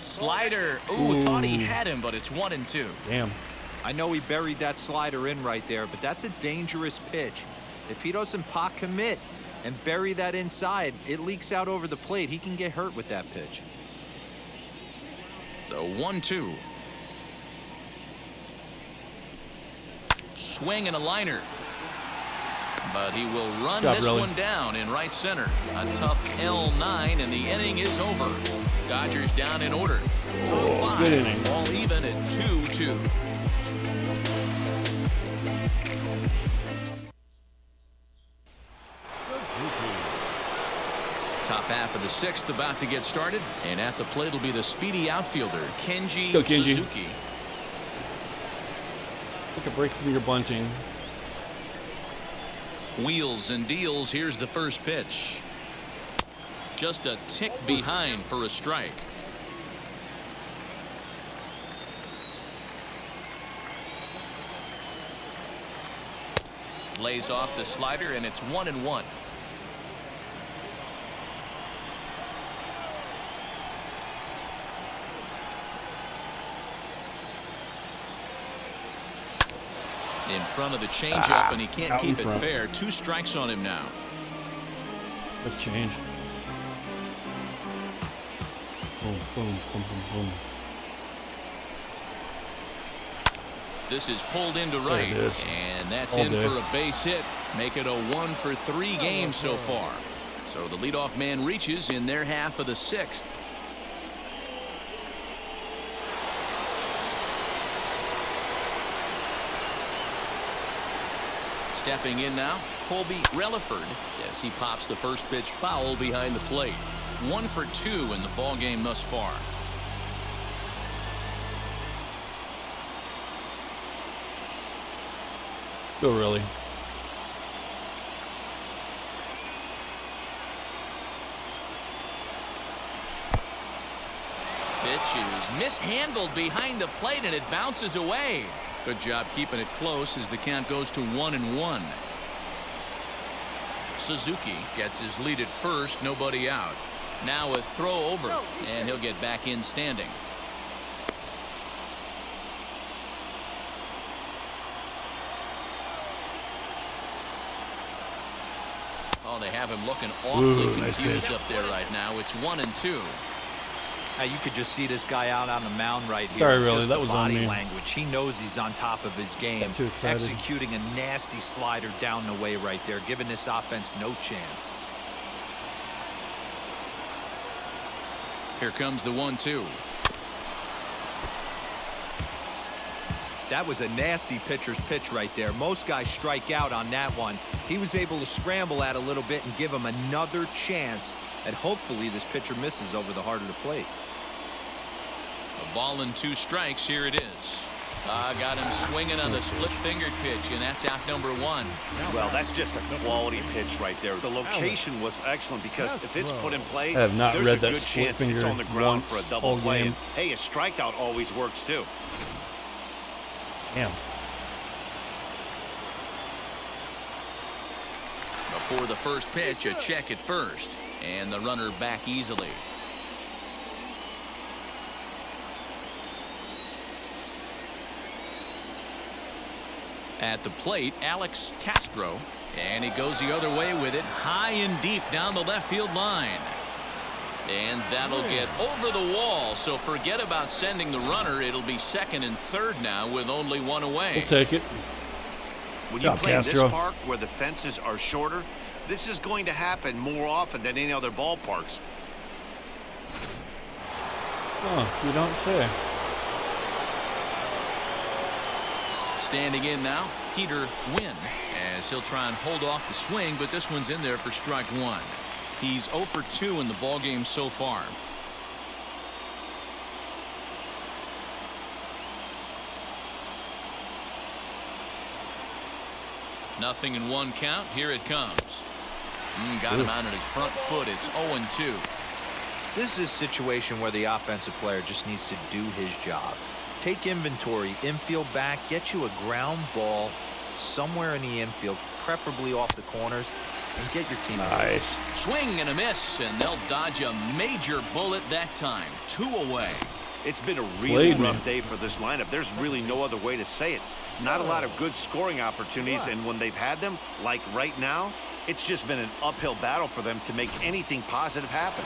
Slider. Ooh, thought he had him, but it's 1-2. Damn. I know he buried that slider in right there, but that's a dangerous pitch. If he doesn't pot commit and bury that inside, it leaks out over the plate. He can get hurt with that pitch. The 1-2. Swing and a liner. But he will run this one down in right center. A tough L9, and the inning is over. Dodgers down in order. Through 5. Good inning. All even at 2-2. Top half of the 6th about to get started, and at the plate will be the speedy outfielder Kenji Suzuki. Take a break from your bunting. Wheels and deals. Here's the first pitch. Just a tick behind for a strike. Lays off the slider, and it's 1-1. In front of the changeup, and he can't keep it fair. 2 strikes on him now. Let's change. Boom, boom, boom, boom, boom. This is pulled into right, and that's in for a base hit. Make it a 1-for-3 game so far. So the leadoff man reaches in their half of the 6th. Stepping in now, Colby Relaford, as he pops the first pitch foul behind the plate. 1 for 2 in the ball game thus far. Go really. Pitch is mishandled behind the plate, and it bounces away. Good job keeping it close as the count goes to 1-1. Suzuki gets his lead at first, nobody out. Now a throw over, and he'll get back in standing. Oh, they have him looking awfully confused up there right now. It's 1-2. You could just see this guy out on the mound right here. Sorry, really, just that the was on body me. language. He knows he's on top of his game. Got too excited. Executing a nasty slider down the way right there, giving this offense no chance. Here comes the 1-2. That was a nasty pitcher's pitch right there. Most guys strike out on that one. He was able to scramble at a little bit and give him another chance, and hopefully this pitcher misses over the heart of the plate. A ball and 2 strikes. Here it is. Got him swinging on the split-fingered pitch, and that's out number 1. Well, that's just a quality pitch right there. The location was excellent because if it's put in play, I have not there's read a that good split chance it's finger on the ground once for a double all play. game. And, hey, a strikeout always works too. Damn. Before the first pitch, a check at first, and the runner back easily. At the plate, Alex Castro, and he goes the other way with it, high and deep down the left field line. And that'll get over the wall, so forget about sending the runner. It'll be second and third now with only 1 away. We'll take it. When you Job, play in this Castro. park where the fences are shorter, this is going to happen more often than any other ballparks. Oh, you don't say. Standing in now, Peter Wynn, as he'll try and hold off the swing, but this one's in there for strike 1. He's 0 for 2 in the ballgame so far. Nothing in 1 count. Here it comes. Got him out on his front foot. It's 0-2. This is a situation where the offensive player just needs to do his job. Take inventory, infield back, get you a ground ball somewhere in the infield, preferably off the corners, and get your team. Nice. Swing and a miss, and they'll dodge a major bullet that time. 2 away. It's been a really Played, rough man. day for this lineup. There's really no other way to say it. Not a lot of good scoring opportunities, and when they've had them, like right now, it's just been an uphill battle for them to make anything positive happen.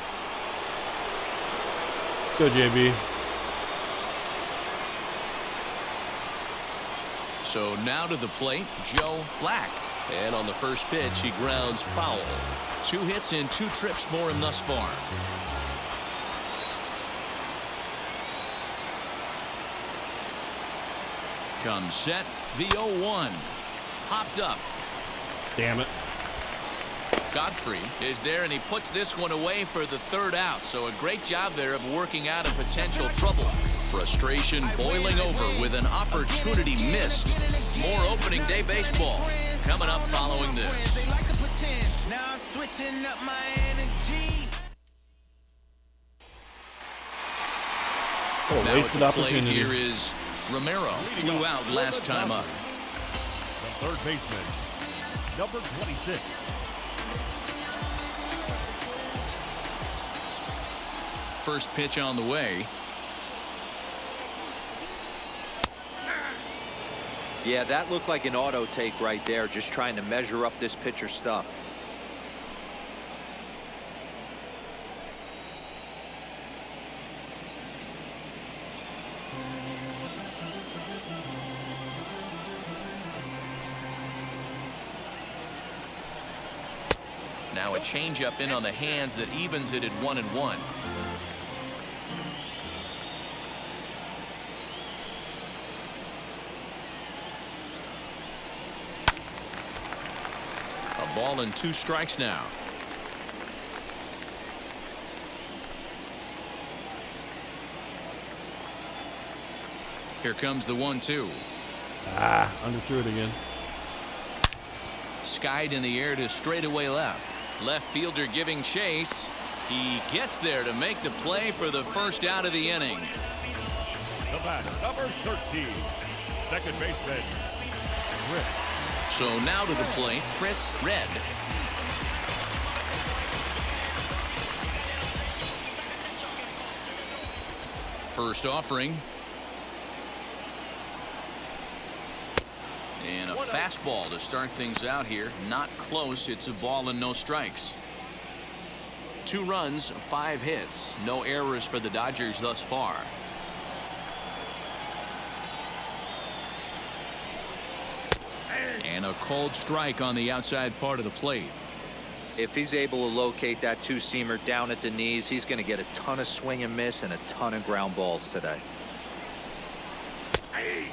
Go, JB. So now to the plate, Joe Black. And on the first pitch, he grounds foul. 2 hits and 2 trips for him thus far. Comes set, the 0-1. Popped up. Damn it. Godfrey is there, and he puts this one away for the 3rd out. So a great job there of working out a potential trouble. Frustration boiling over with an opportunity missed. More opening day baseball coming up following this. Oh, Now wasted at the plate opportunity. here is Romero. Flew out last time up. The third baseman, number 26. First pitch on the way. Yeah, that looked like an auto take right there, just trying to measure up this pitcher's stuff. Now a changeup in on the hands that evens it at 1-1. A ball and 2 strikes now. Here comes the 1-2. Ah, underthrew it again. Skied in the air to straightaway left. Left fielder giving chase. He gets there to make the play for the first out of the inning. The batter, number 13. Second baseman, Chris. So now to the plate, Chris Red. First offering. And a fastball to start things out here. Not close. It's a ball and no strikes. 2 runs, 5 hits. No errors for the Dodgers thus far. And a cold strike on the outside part of the plate. If he's able to locate that two-seamer down at the knees, he's going to get a ton of swing and miss and a ton of ground balls today.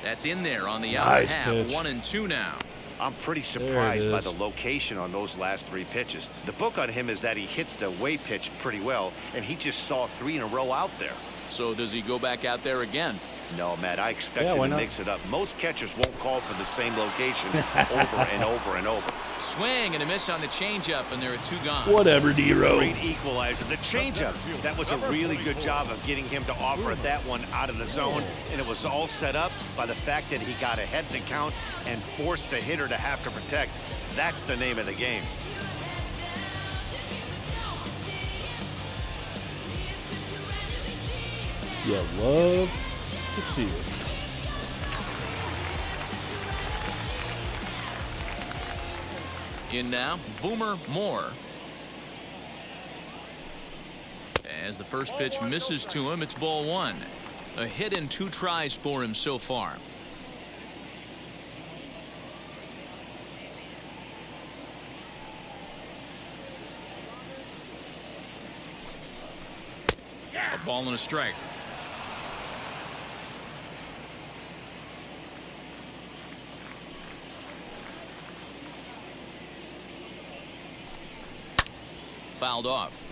That's in there on the outer Nice half. pitch. 1-2 now. I'm pretty There surprised it by is. the location on those last 3 pitches. The book on him is that he hits the away pitch pretty well, and he just saw 3 in a row out there. So does he go back out there again? No, Matt, I expect Yeah, him why to not? mix it up. Most catchers won't call for the same location over and over and over. Swing and a miss on the changeup, and there are 2 gone. Whatever, D-Row. Great equalizer. The changeup. That was a really good job of getting him to offer that one out of the zone, and it was all set up by the fact that he got ahead in the count and forced the hitter to have to protect. That's the name of the game. Yeah, love to see it. In now, Boomer Moore. As the first pitch misses to him, it's ball 1. A hit in 2 tries for him so far. A ball and a strike. Fouled off.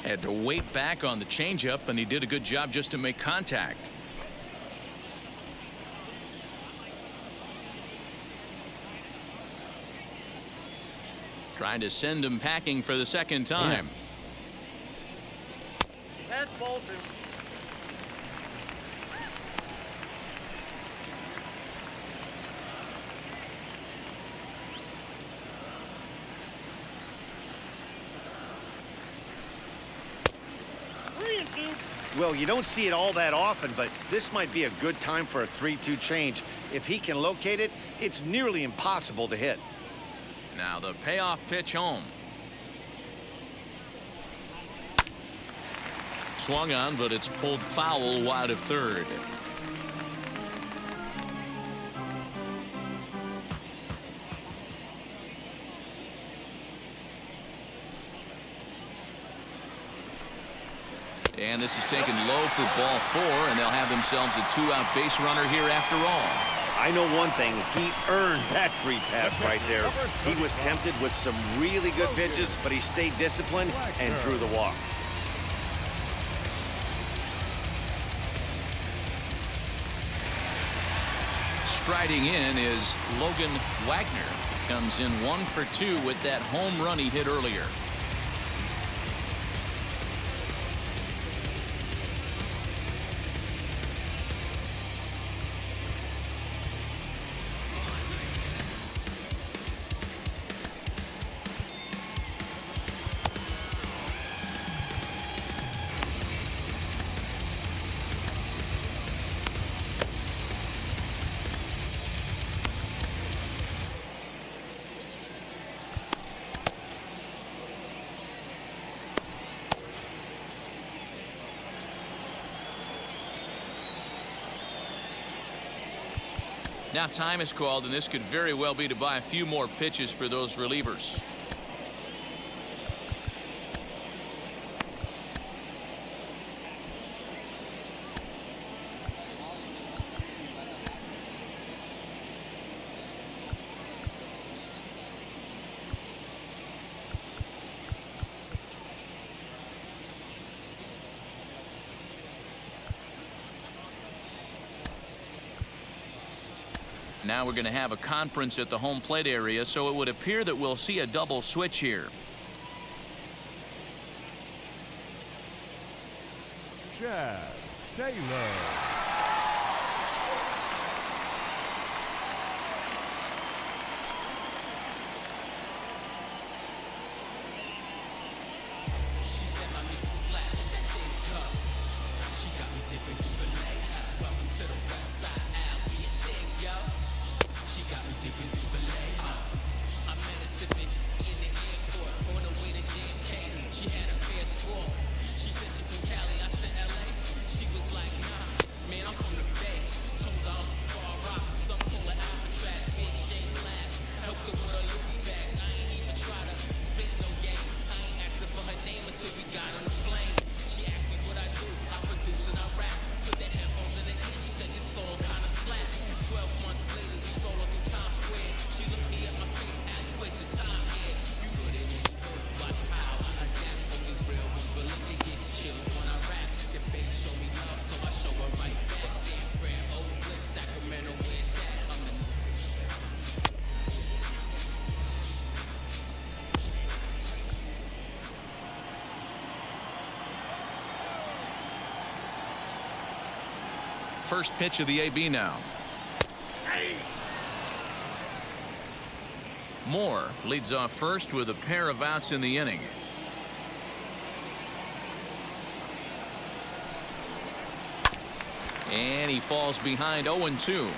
Had to wait back on the changeup, and he did a good job just to make contact. Trying to send him packing for the second time. That's ball 2. Well, you don't see it all that often, but this might be a good time for a 3-2 change. If he can locate it, it's nearly impossible to hit. Now the payoff pitch home. Swung on, but it's pulled foul wide of third. And this is taken low for ball 4, and they'll have themselves a 2-out base runner here after all. I know one thing, he earned that free pass right there. He was tempted with some really good pitches, but he stayed disciplined and drew the walk. Striding in is Logan Wagner. Comes in 1 for 2 with that home run he hit earlier. Now time is called, and this could very well be to buy a few more pitches for those relievers. Now we're going to have a conference at the home plate area, so it would appear that we'll see a double switch here. Chad Taylor. First pitch of the AB now. Moore leads off first with a pair of outs in the inning. And he falls behind 0-2.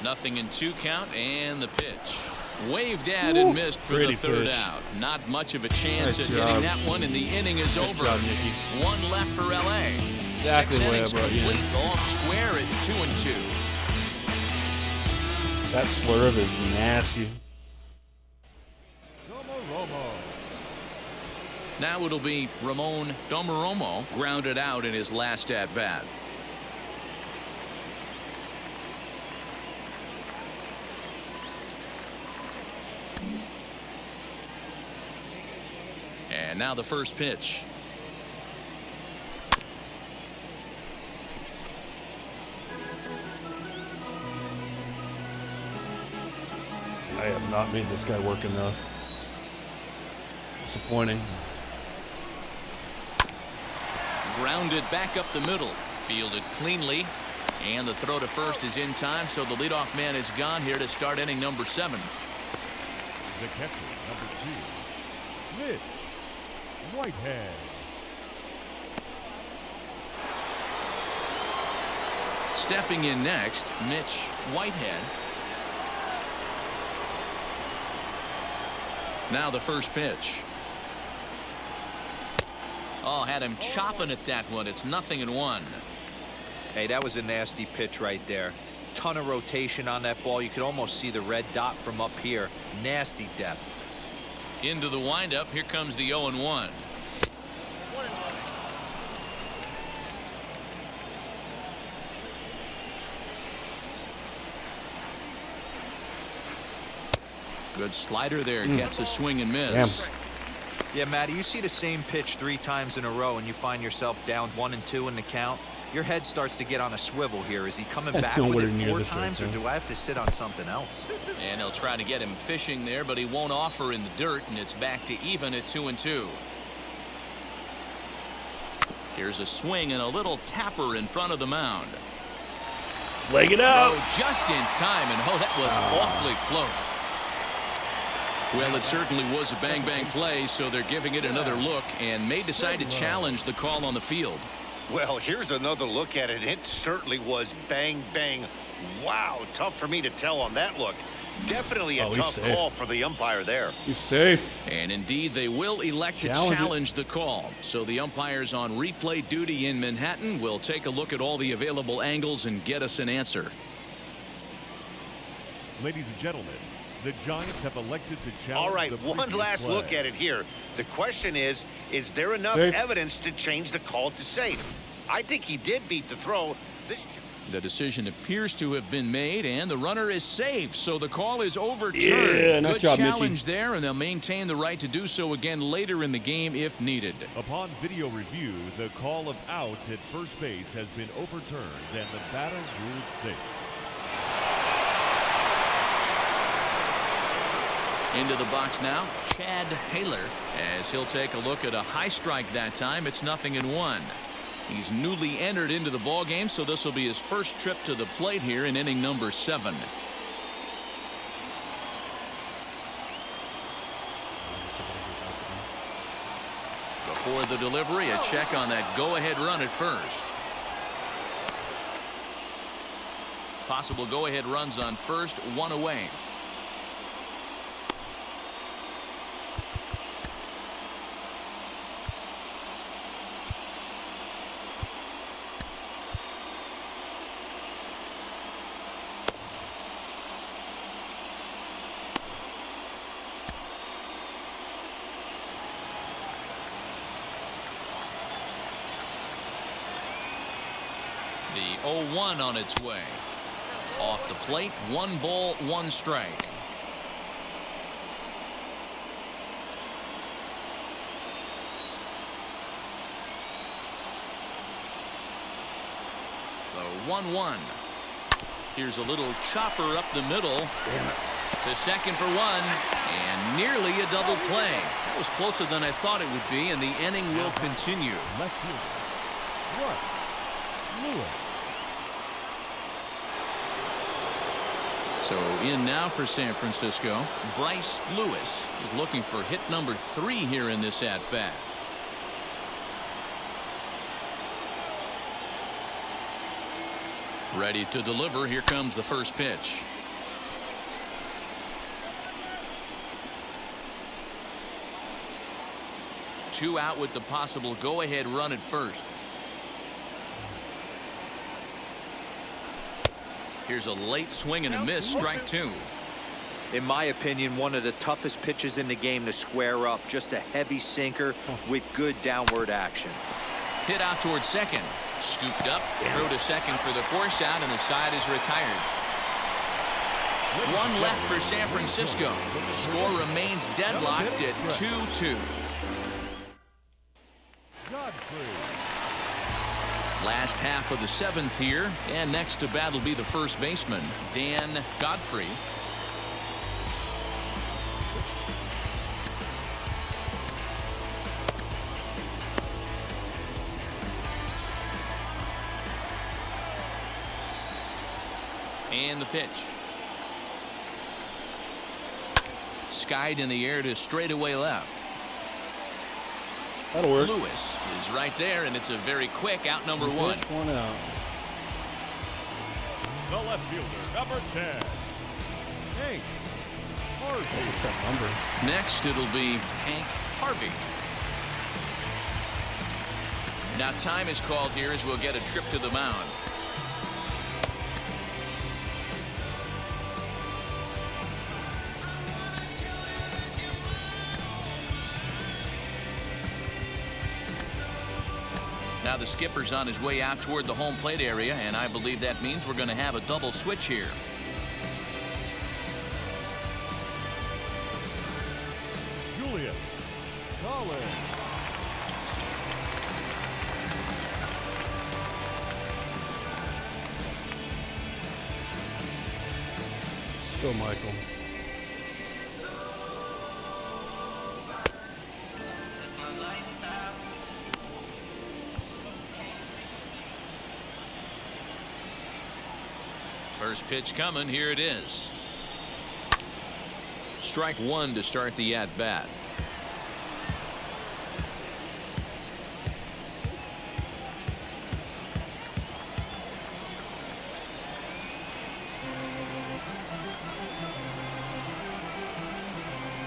Nothing in 2 count, and the pitch. Waved at and missed for the third out. Not much of a chance at hitting that one, and the inning is over. One left for LA. Exactly 6 innings complete, you. all square at 2-2. That swerve is nasty. Now it'll be Ramon Domaromo grounded out in his last at bat. And now the first pitch. I have not made this guy work enough. Disappointing. Grounded back up the middle. Fielded cleanly. And the throw to first is in time, so the leadoff man is gone here to start inning number 7. The catcher, number 2, Mitch Whitehead. Stepping in next, Mitch Whitehead. Now the first pitch. Oh, had him chopping at that one. It's 0-1. Hey, that was a nasty pitch right there. Ton of rotation on that ball. You could almost see the red dot from up here. Nasty depth. Into the windup. Here comes the 0-1. Good slider there. Gets a swing and miss. Damn. Yeah, Matty, you see the same pitch 3 times in a row and you find yourself down 1-2 in the count. Your head starts to get on a swivel here. Is he coming back with it 4 times, or do I have to sit on something else? And he'll try to get him fishing there, but he won't offer in the dirt, and it's back to even at 2-2. Here's a swing and a little tapper in front of the mound. Leg it out. Throw just in time, and that was awfully close. Well, it certainly was a bang-bang play, so they're giving it another look and may decide to challenge the call on the field. Well, here's another look at it. It certainly was bang, bang. Wow, tough for me to tell on that look. Definitely a tough call for the umpire there. He's safe. And indeed, they will elect to challenge the call. So the umpires on replay duty in Manhattan will take a look at all the available angles and get us an answer. Ladies and gentlemen, the Giants have elected to challenge. All right, the one last play. look at it here. The question is there enough evidence to change the call to safe? I think he did beat the throw. The decision appears to have been made, and the runner is safe, so the call is overturned. Yeah, nice Good job, challenge there, and they'll maintain the right to do so again later in the game if needed. Upon video review, the call of out at first base has been overturned, and the batter ruled safe. Into the box now, Chad Taylor, as he'll take a look at a high strike that time. It's 0-1. He's newly entered into the ball game, so this will be his first trip to the plate here in inning number 7. Before the delivery, a check on that go-ahead run at first. Possible go-ahead runs on first, 1 away. The 0-1 on its way. Off the plate, 1 ball, 1 strike. The 1-1. Here's a little chopper up the middle. Damn it. To second for one, and nearly a double play. That was closer than I thought it would be, and the inning will continue. Left fielder, Lewis. So in now for San Francisco, Bryce Lewis is looking for hit number 3 here in this at-bat. Ready to deliver. Here comes the first pitch. Two out with the possible go-ahead run at first. Here's a late swing and a miss. Strike 2. In my opinion, one of the toughest pitches in the game to square up. Just a heavy sinker with good downward action. Hit out towards second. Scooped up. Throw to second for the force out, and the side is retired. One left for San Francisco. Score remains deadlocked at 2-2. Last half of the 7th here, and next to bat will be the first baseman, Dan Godfrey. And the pitch. Skied in the air to straightaway left. That'll work. Lewis is right there, and it's a very quick out number 1. One out. The left fielder, number 10, Hank Harvey. What's that number? Next, it'll be Hank Harvey. Now time is called here as we'll get a trip to the mound. Now the skipper's on his way out toward the home plate area, and I believe that means we're going to have a double switch here. Julius Collins. Go, Michael. First pitch coming. Here it is. Strike 1 to start the at-bat.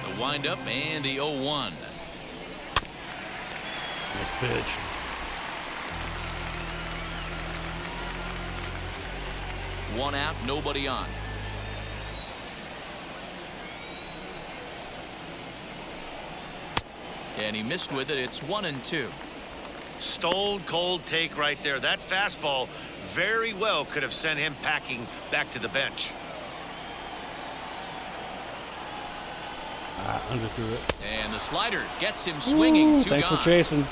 The windup and the 0-1. Nice pitch. One out, nobody on. And he missed with it. It's 1-2. Stone cold take right there. That fastball very well could have sent him packing back to the bench. Underthrew it. And the slider gets him swinging. Two Thanks gone. for chasing.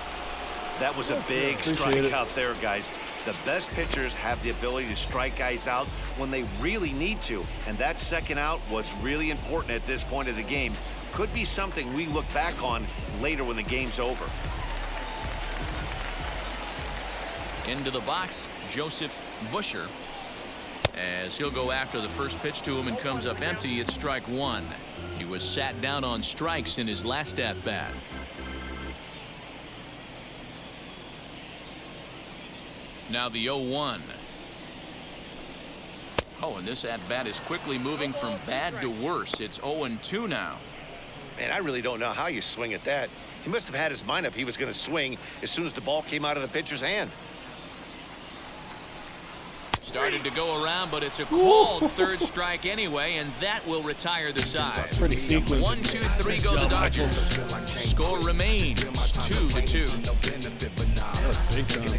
That was a big Appreciate it. strikeout there, guys. The best pitchers have the ability to strike guys out when they really need to, and that second out was really important at this point of the game. Could be something we look back on later when the game's over. Into the box, Joseph Busher, as he'll go after the first pitch to him and comes up empty. It's strike 1. He was sat down on strikes in his last at-bat. Now the 0-1. Oh, and this at-bat is quickly moving from bad to worse. It's 0-2 now. Man, I really don't know how you swing at that. He must have had his mind up he was going to swing as soon as the ball came out of the pitcher's hand. Started to go around, but it's a called third strike anyway, and that will retire the side. Pretty sequence. 1, 2, 3 go the Dodgers. Score remains 2-2. Big time.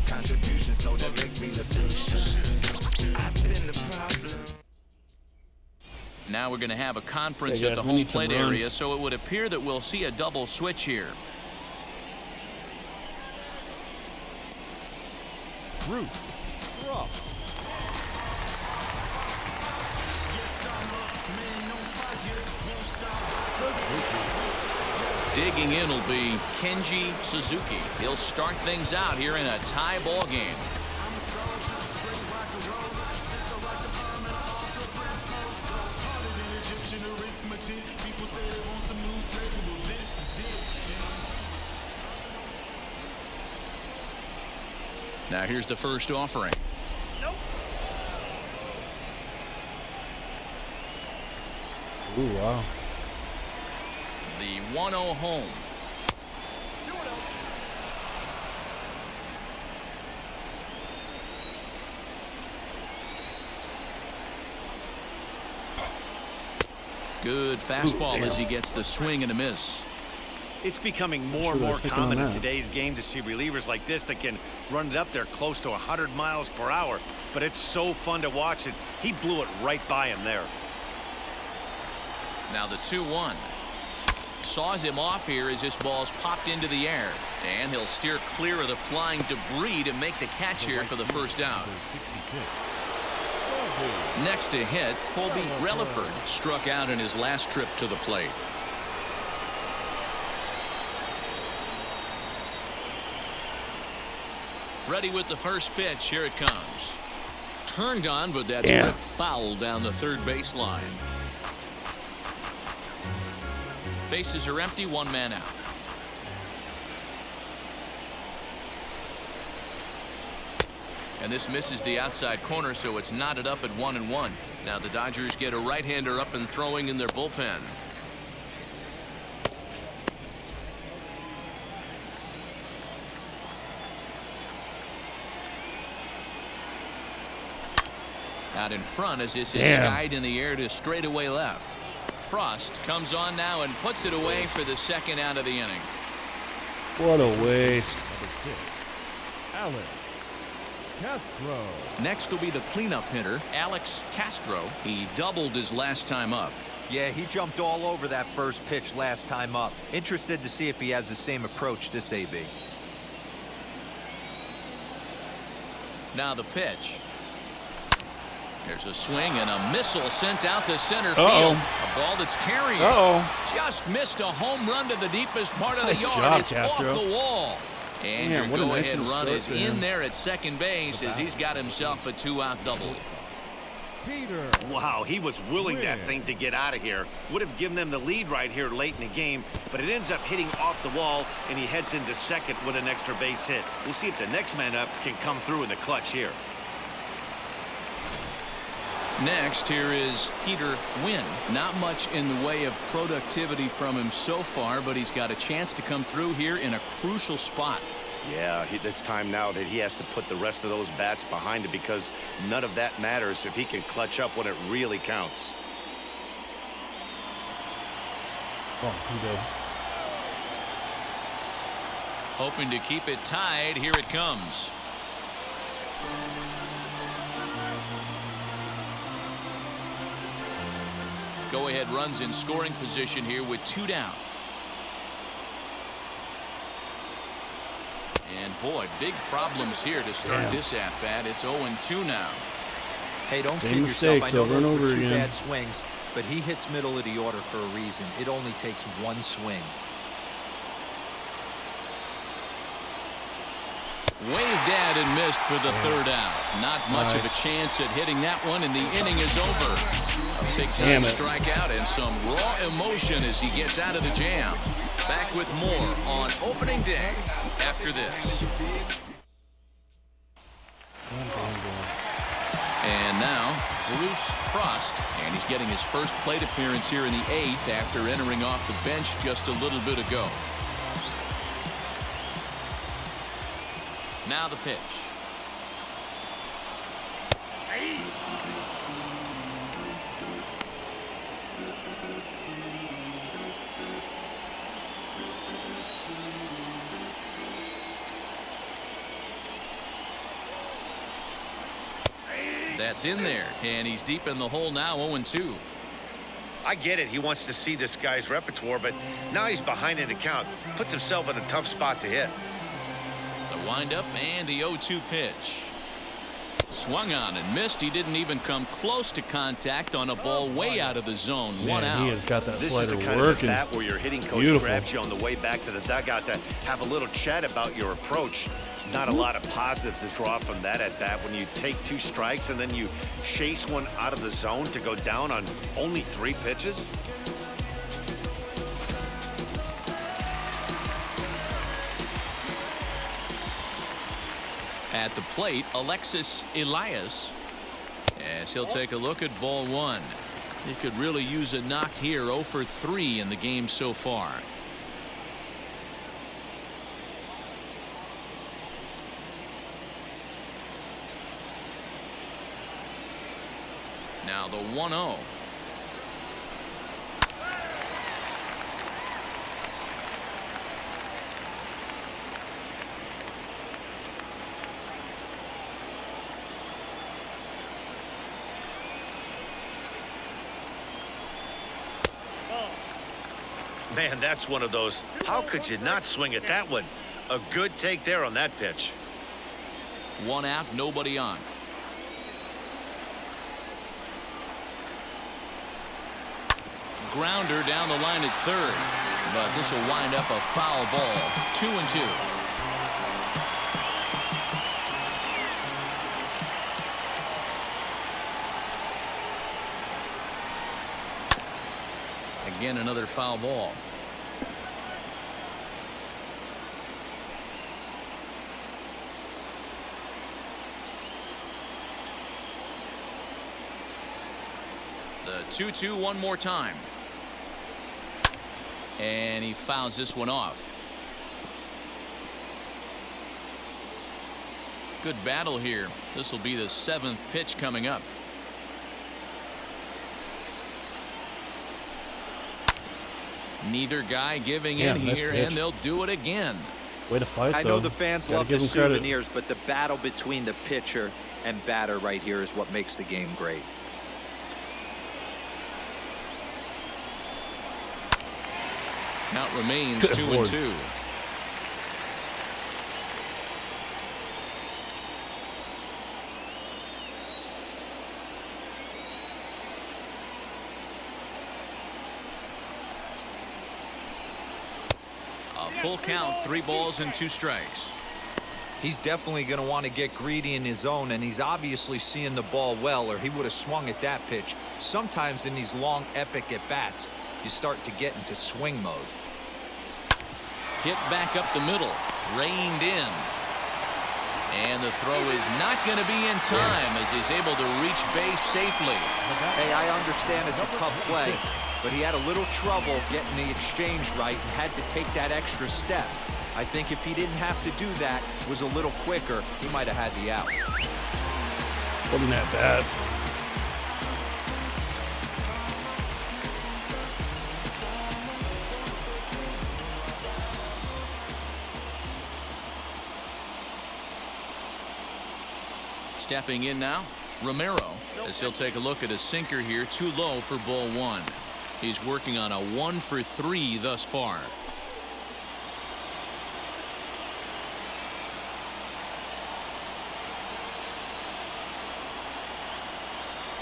Now we're going to have a conference Yeah, at the we home need some plate runs. area, so it would appear that we'll see a double switch here. Bruce Ross. Digging in will be Kenji Suzuki. He'll start things out here in a tie ball game. Now here's the first offering. Ooh, wow. The 1-0 home. Good fastball as he gets the swing and a miss. It's becoming more and more common in today's game to see relievers like this that can run it up there close to 100 miles per hour. But it's so fun to watch it. He blew it right by him there. Now the 2-1. Saws him off here as this ball's popped into the air. And he'll steer clear of the flying debris to make the catch here for the first out. Next to hit, Colby Relaford struck out in his last trip to the plate. Ready with the first pitch. Here it comes. Turned on, but that's ripped foul down the third baseline. Bases are empty, one man out. And this misses the outside corner, so it's knotted up at 1-1. Now the Dodgers get a right-hander up and throwing in their bullpen. Out in front as this is skied in the air to straightaway left. Frost comes on now and puts it away for the second out of the inning. What a waste. Number 6, Alex Castro. Next will be the cleanup hitter, Alex Castro. He doubled his last time up. Yeah, he jumped all over that first pitch last time up. Interested to see if he has the same approach this AB. Now the pitch. There's a swing and a missile sent out to center field. A ball that's carrying. Just missed a home run to the deepest part of the yard. It's off the wall. And your go-ahead run is in there at second base as he's got himself a 2-out double. Wow, he was willing that thing to get out of here. Would have given them the lead right here late in the game, but it ends up hitting off the wall, and he heads into second with an extra base hit. We'll see if the next man up can come through in the clutch here. Next, here is Peter Wynn. Not much in the way of productivity from him so far, but he's got a chance to come through here in a crucial spot. Yeah, it's time now that he has to put the rest of those bats behind it because none of that matters if he can clutch up when it really counts. Oh, he did. Hoping to keep it tied. Here it comes. Go-ahead runs in scoring position here with 2 down. And boy, big problems here to start this at-bat. It's 0-2 now. Hey, don't kid yourself. I know those were 2 bad swings, but he hits middle of the order for a reason. It only takes 1 swing. Waved at and missed for the 3rd out. Not much of a chance at hitting that one, and the inning is over. A big-time strikeout and some raw emotion as he gets out of the jam. Back with more on opening day after this. And now, Bruce Frost, and he's getting his first plate appearance here in the 8th after entering off the bench just a little bit ago. Now the pitch. That's in there, and he's deep in the hole now, 0-2. I get it. He wants to see this guy's repertoire, but now he's behind in the count. Puts himself in a tough spot to hit. The windup and the 0-2 pitch. Swung on and missed. He didn't even come close to contact on a ball way out of the zone. One Man, out. he has got that This is slider the kind working. of bat where your hitting coach Beautiful. grabs you on the way back to the dugout to have a little chat about your approach. Not a lot of positives to draw from that at bat when you take 2 strikes and then you chase one out of the zone to go down on only 3 pitches. At the plate, Alexis Elias, as he'll take a look at ball 1. He could really use a knock here. 0 for 3 in the game so far. Now the 1-0. Man, that's one of those. How could you not swing at that one? A good take there on that pitch. 1 out, nobody on. Grounder down the line at third, but this will wind up a foul ball. 2-2. Again, another foul ball. The 2-2 one more time. And he fouls this one off. Good battle here. This will be the 7th pitch coming up. Neither guy giving in nice here, pitch. and they'll do it again. Way to fight, I though. know the fans Gotta love the give him credit. souvenirs, but the battle between the pitcher and batter right here is what makes the game great. Count remains Good 2-2. Lord. A full count, 3 balls and 2 strikes. He's definitely going to want to get greedy in his zone, and he's obviously seeing the ball well, or he would have swung at that pitch. Sometimes in these long, epic at-bats, you start to get into swing mode. Hit back up the middle, reined in. And the throw is not going to be in time as he's able to reach base safely. Hey, I understand it's a tough play, but he had a little trouble getting the exchange right and had to take that extra step. I think if he didn't have to do that, was a little quicker, he might have had the out. Wasn't that bad. Stepping in now, Romero, as he'll take a look at a sinker here, too low for ball 1. He's working on a 1 for 3 thus far.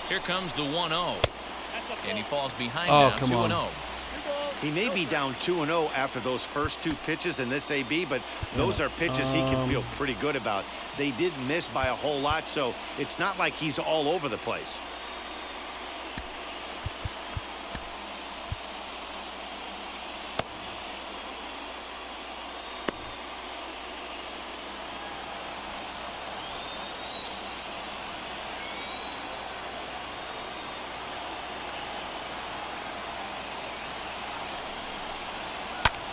Here comes the 1-0, and he falls behind now, 2-0. He may be down 2-0 after those first 2 pitches in this AB, but those are pitches he can feel pretty good about. They did miss by a whole lot, so it's not like he's all over the place.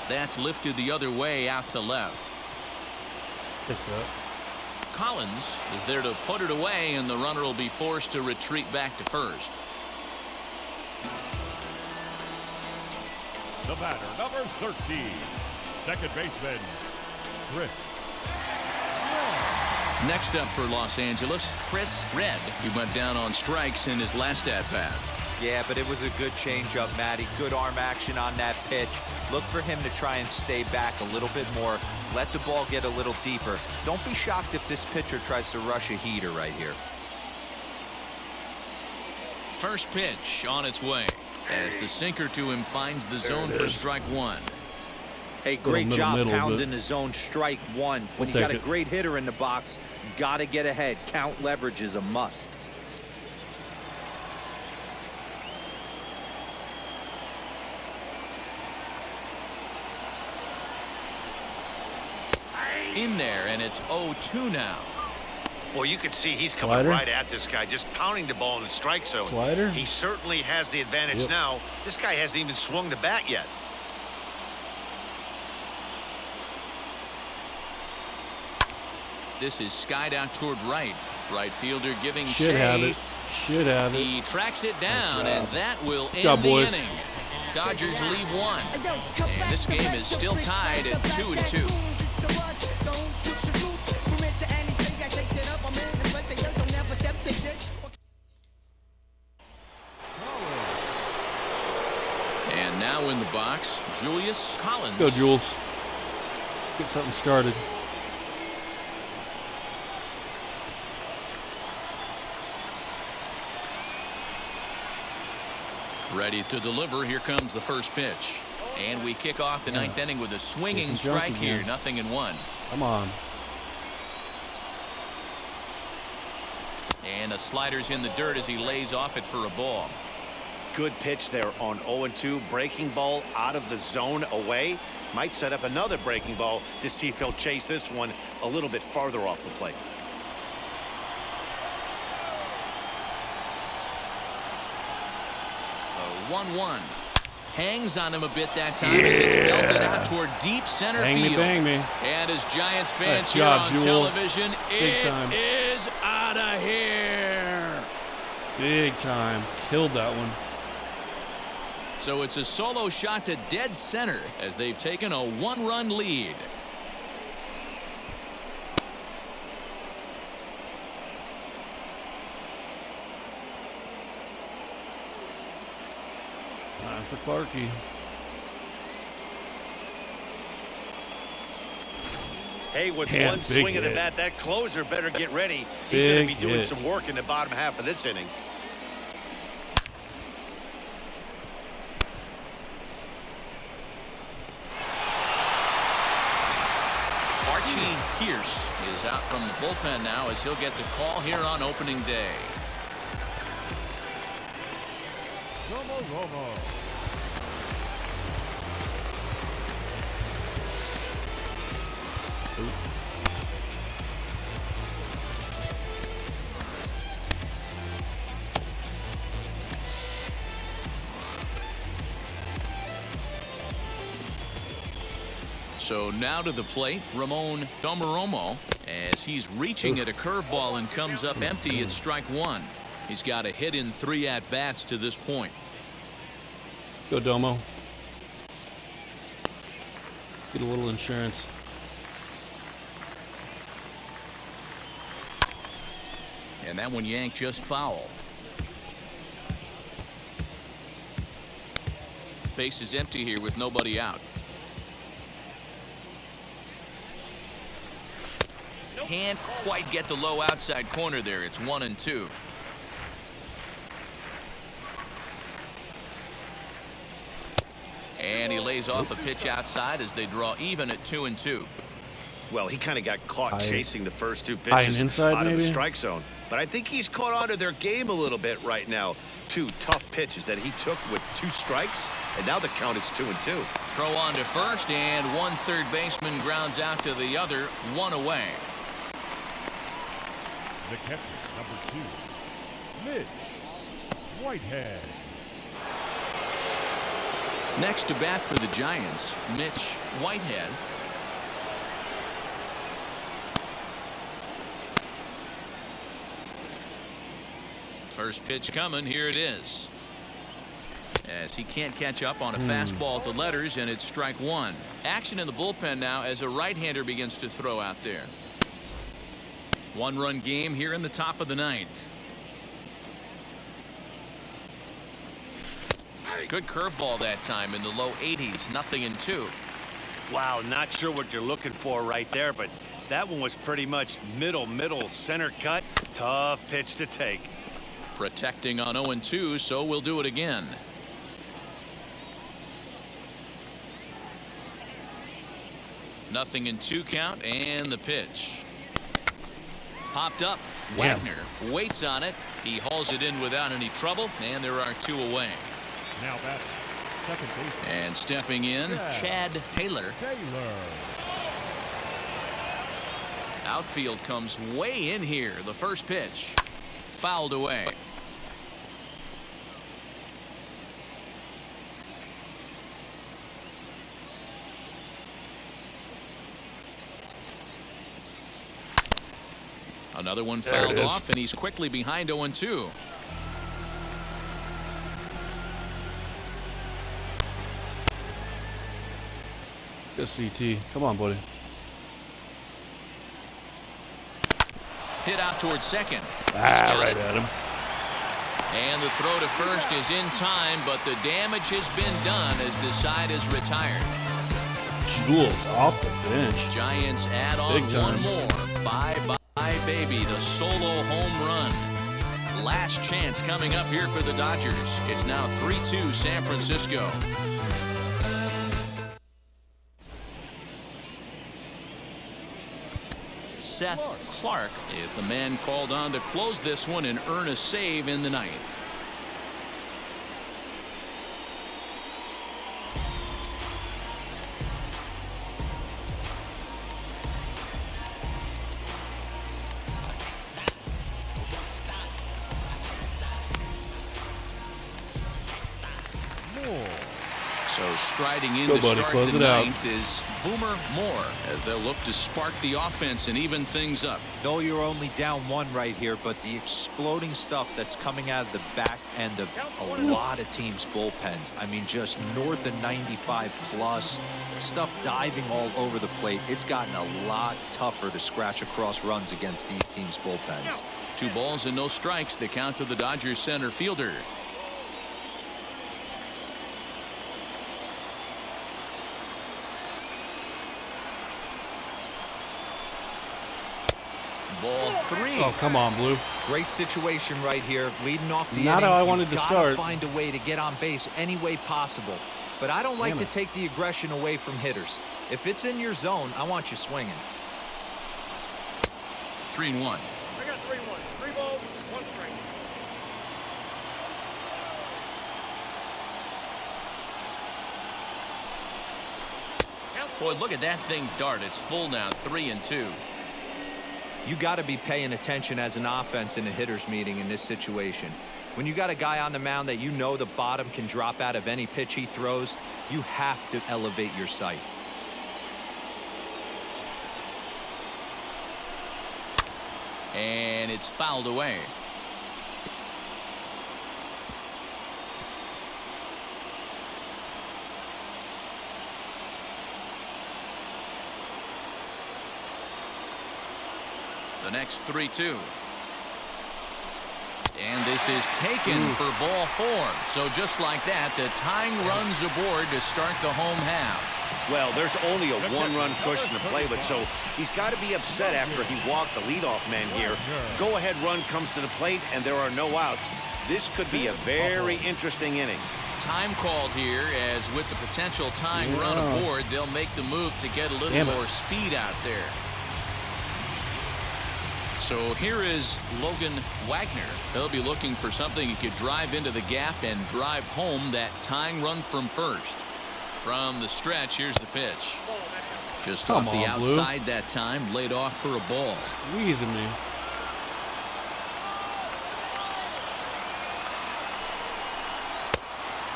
That's lifted the other way out to left. Pick that. Collins is there to put it away, and the runner will be forced to retreat back to first. The batter, number 13, second baseman, Chris. Next up for Los Angeles, Chris Red. He went down on strikes in his last at-bat. Yeah, but it was a good changeup, Matty. Good arm action on that pitch. Look for him to try and stay back a little bit more. Let the ball get a little deeper. Don't be shocked if this pitcher tries to rush a heater right here. First pitch on its way as the sinker to him finds the zone for strike one. Hey, great job middle, pounding the zone. Strike one. When you got a great hitter in the box, got to get ahead. Count leverage is a must. In there, and it's 0-2 now. Well, you can see he's coming Slider. right at this guy, just pounding the ball in the strike zone. Slider. He certainly has the advantage now. This guy hasn't even swung the bat yet. This is skied out toward right. Right fielder giving Should have it. chase. Should have it. He tracks it down, and that will end job, the boys. inning. Dodgers leave one. And this game is still tied at 2-2. And now in the box, Julius Collins. Go, Jules. Get something started. Ready to deliver. Here comes the first pitch. And we kick off the ninth inning with a swinging Making strike junk here. again. 0-1. Come on. And a slider's in the dirt as he lays off it for a ball. Good pitch there on 0-2. Breaking ball out of the zone away. Might set up another breaking ball to see if he'll chase this one a little bit farther off the plate. A 1-1. Hangs on him a bit that time as it's belted out toward deep center Bang field. me, bang me. And as Giants fans Nice here job, on Jules. television, Big time. it is out of here. Big time. Killed that one. So it's a solo shot to dead center as they've taken a one-run lead. Time for Clarkie. Hey, with Man, one big swing of the hit. bat, that closer better get ready. He's going to Big be doing hit. some work in the bottom half of this inning. Archie Pierce is out from the bullpen now as he'll get the call here on opening day. Romo. So now to the plate, Ramon Domaromo, as he's reaching at a curveball and comes up empty at strike one. He's got a hit in 3 at-bats to this point. Go, Domo. Get a little insurance. And that one yanked just foul. Base is empty here with nobody out. Can't quite get the low outside corner there. It's 1-2. And he lays off a pitch outside as they draw even at 2-2. Well, he kind of got caught chasing the first 2 high and pitches inside, out of the maybe? strike zone. But I think he's caught on to their game a little bit right now. 2 tough pitches that he took with 2 strikes, and now the count is 2-2. Throw on to first, and one third baseman grounds out to the other, 1 away. The catcher, number 2, Mitch Whitehead. Next to bat for the Giants, Mitch Whitehead. First pitch coming, here it is. As he can't catch up on a fastball to letters, and it's strike one. Action in the bullpen now as a right-hander begins to throw out there. 1-run game here in the top of the ninth. Good curveball that time in the low 80s, 0-2. Wow, not sure what you're looking for right there, but that one was pretty much middle center cut. Tough pitch to take. Protecting on 0-2, so we'll do it again. Nothing in 2 count, and the pitch. Popped up. Wagner waits on it. He hauls it in without any trouble, and there are 2 away. Now batting, second baseman. And stepping in, Chad Taylor. Outfield comes way in here. The first pitch. Fouled away. Another one fouled off, and he's quickly behind 0-2. Good CT. Come on, buddy. Hit out towards second. Right at him. And the throw to first is in time, but the damage has been done as the side is retired. Jules off the bench. Giants add on one more. Bye, baby. The solo home run. Last chance coming up here for the Dodgers. It's now 3-2 San Francisco. Seth Clark is the man called on to close this one and earn a save in the 9th. So striding in to start the 9th is Boomer Moore as they'll look to spark the offense and even things up. No, you're only down 1 right here, but the exploding stuff that's coming out of the back end of a lot of teams' bullpens. I mean, just north of 95 plus, stuff diving all over the plate. It's gotten a lot tougher to scratch across runs against these teams' bullpens. 2 balls and no strikes, the count to the Dodgers center fielder. Ball 3. Oh, come on, Blue. Great situation right here, leading off the Not inning. how I wanted to gotta start. find a way to get on base any way possible. But I don't like to take the aggression away from hitters. If it's in your zone, I want you swinging. 3-1. I got 3-1. 3 balls, 1 strike. Boy, look at that thing dart. It's full now, 3-2. You got to be paying attention as an offense in a hitter's meeting in this situation. When you got a guy on the mound that you know the bottom can drop out of any pitch he throws, you have to elevate your sights. And it's fouled away. The next 3-2. And this is taken for ball 4. So just like that, the tying runs aboard to start the home half. Well, there's only a 1-run cushion to play with, so he's got to be upset after he walked the leadoff man here. Go-ahead run comes to the plate, and there are no outs. This could be a very interesting inning. Time called here, as with the potential tying run aboard, they'll make the move to get a little more speed out there. So here is Logan Wagner. He'll be looking for something he could drive into the gap and drive home that tying run from first. From the stretch, here's the pitch. Just off the outside that time, laid off for a ball. Squeezing me.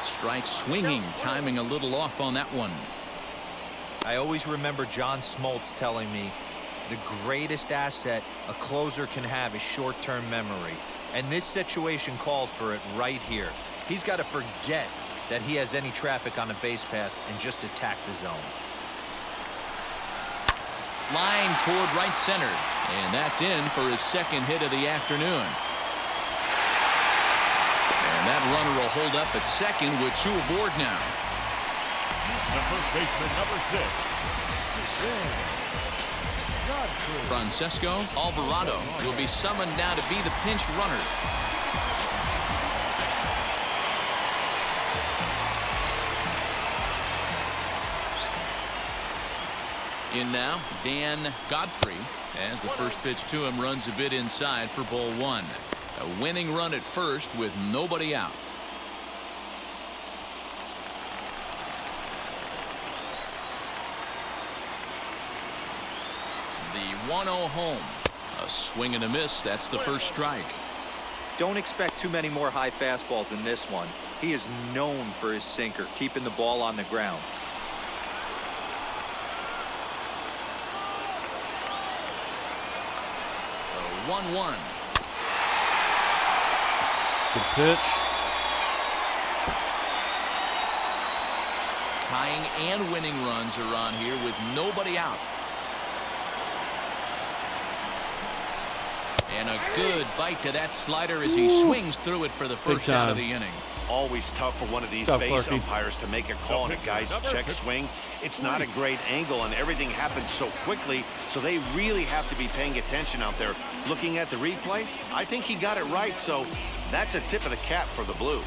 Strike swinging, timing a little off on that one. I always remember John Smoltz telling me the greatest asset a closer can have is short-term memory. And this situation calls for it right here. He's got to forget that he has any traffic on a base pass and just attack the zone. Line toward right center. And that's in for his second hit of the afternoon. And And that runner will hold up at second with 2 aboard now. The first baseman, number 6. Francesco Alvarado will be summoned now to be the pinch runner. In now, Dan Godfrey, as the first pitch to him runs a bit inside for ball 1. A winning run at first with nobody out. The 1-0 home. A swing and a miss. That's the first strike. Don't expect too many more high fastballs in this one. He is known for his sinker, keeping the ball on the ground. The 1-1. Good pitch. Tying and winning runs are on here with nobody out. And a good bite to that slider as he swings through it for the first out of the inning. Always tough for one of these Tough, base Clarky. umpires to make a call on a guy's check swing. It's not a great angle, and everything happens so quickly, so they really have to be paying attention out there. Looking at the replay, I think he got it right, so that's a tip of the cap for the Blue.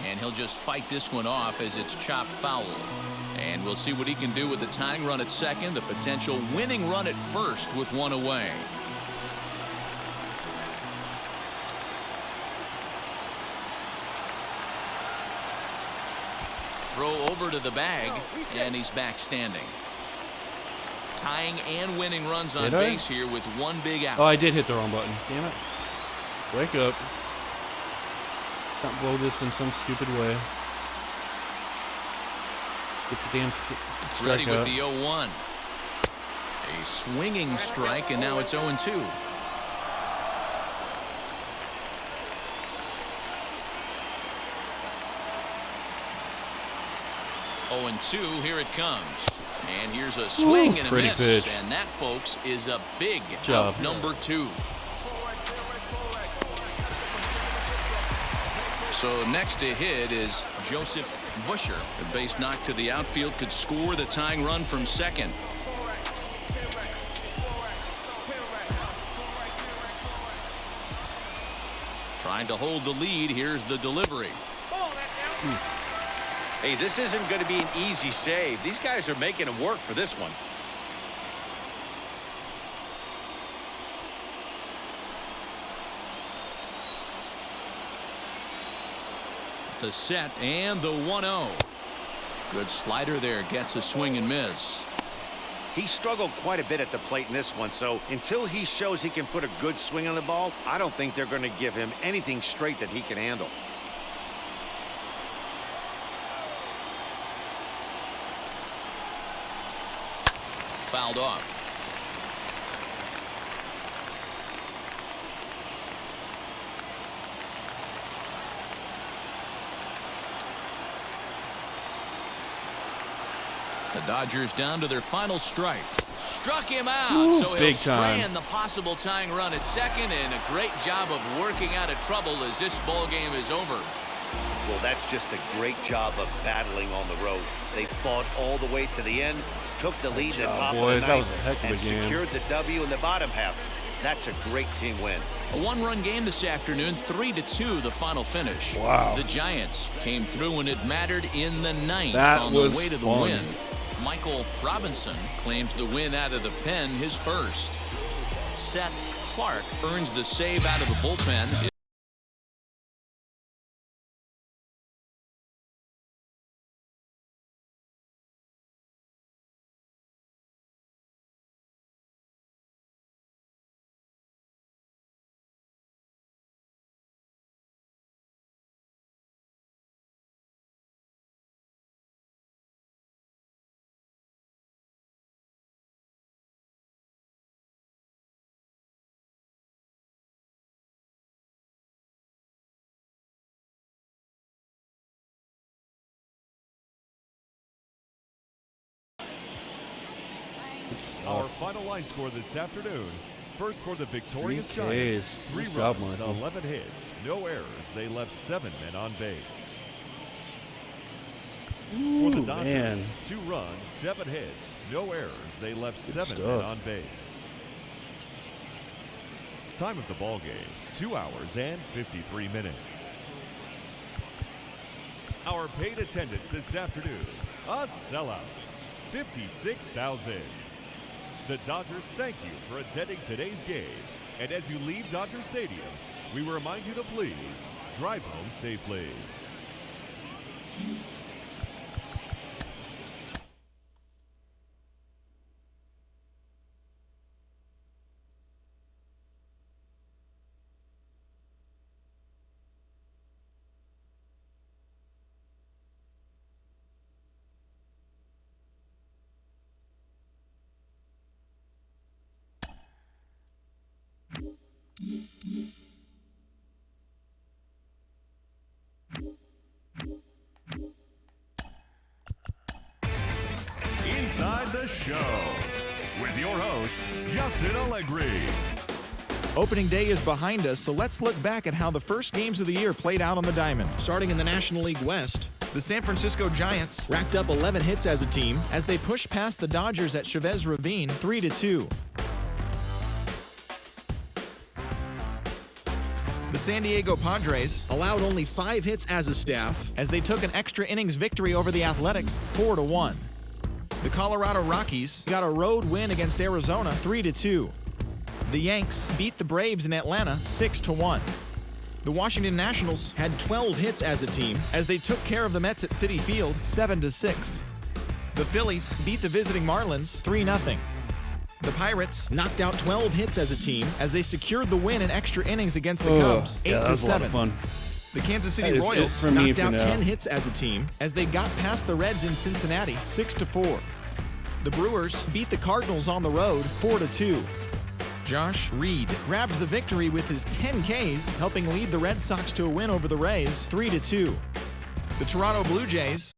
And he'll just fight this one off as it's chopped foul. And we'll see what he can do with the tying run at second, the potential winning run at first with 1 away. Throw over to the bag, and he's back standing. Tying and winning runs on base here with 1 big out. Oh, I did hit the wrong button. Damn it. Wake up. Can't blow this in some stupid way. Get the damn strike Ready with out. the 0-1. A swinging strike, and now it's 0-2. 0-2, here it comes. And here's a swing and a miss. Pitch. And that, folks, is a big Job. out number 2. So next to hit is Joseph Busher. The base knock to the outfield could score the tying run from second. Trying to hold the lead. Here's the delivery. Hey, this isn't going to be an easy save. These guys are making him work for this one. The set and the 1-0. Good slider there, gets a swing and miss. He struggled quite a bit at the plate in this one, so until he shows he can put a good swing on the ball, I don't think they're going to give him anything straight that he can handle. Fouled off. The Dodgers down to their final strike. Struck him out, Ooh, so he'll big time. strand the possible tying run at second, and a great job of working out of trouble as this ball game is over. Well, that's just a great job of battling on the road. They fought all the way to the end, took the lead in the top of the boys, that ninth, was a heck of a and game. secured the W in the bottom half. That's a great team win. A one-run game this afternoon, 3-2 the final finish. Wow. The Giants came through when it mattered in the ninth That on the was way to the fun. win. Michael Robinson claims the win out of the pen, his first. Seth Clark earns the save out of the bullpen. final line score this afternoon. First for the victorious Three Giants, Ks. 3 Good job, runs, Michael. 11 hits, no errors. They left 7 men on base. For the Ooh, Dodgers, man. 2 runs, 7 hits, no errors. They left Good 7 men stuff. on base. Time of the ball game, 2 hours and 53 minutes. Our paid attendance this afternoon, a sellout, 56,000. The Dodgers thank you for attending today's game. And as you leave Dodger Stadium, we remind you to please drive home safely. Inside the Show with your host, Justin Allegri. Opening day is behind us, so let's look back at how the first games of the year played out on the diamond. Starting in the National League West, the San Francisco Giants racked up 11 hits as a team as they pushed past the Dodgers at Chavez Ravine 3-2. The San Diego Padres allowed only 5 hits as a staff as they took an extra innings victory over the Athletics 4-1. The Colorado Rockies got a road win against Arizona 3-2. The Yanks beat the Braves in Atlanta 6-1. The Washington Nationals had 12 hits as a team as they took care of the Mets at Citi Field 7-6. The Phillies beat the visiting Marlins 3-0. The Pirates knocked out 12 hits as a team as they secured the win in extra innings against the Cubs 8-7. That was a lot of fun. The Kansas City That is it Royals for me knocked for out now. 10 hits as a team as they got past the Reds in Cincinnati 6-4. The Brewers beat the Cardinals on the road 4-2. Josh Reed grabbed the victory with his 10 Ks, helping lead the Red Sox to a win over the Rays 3-2. The Toronto Blue Jays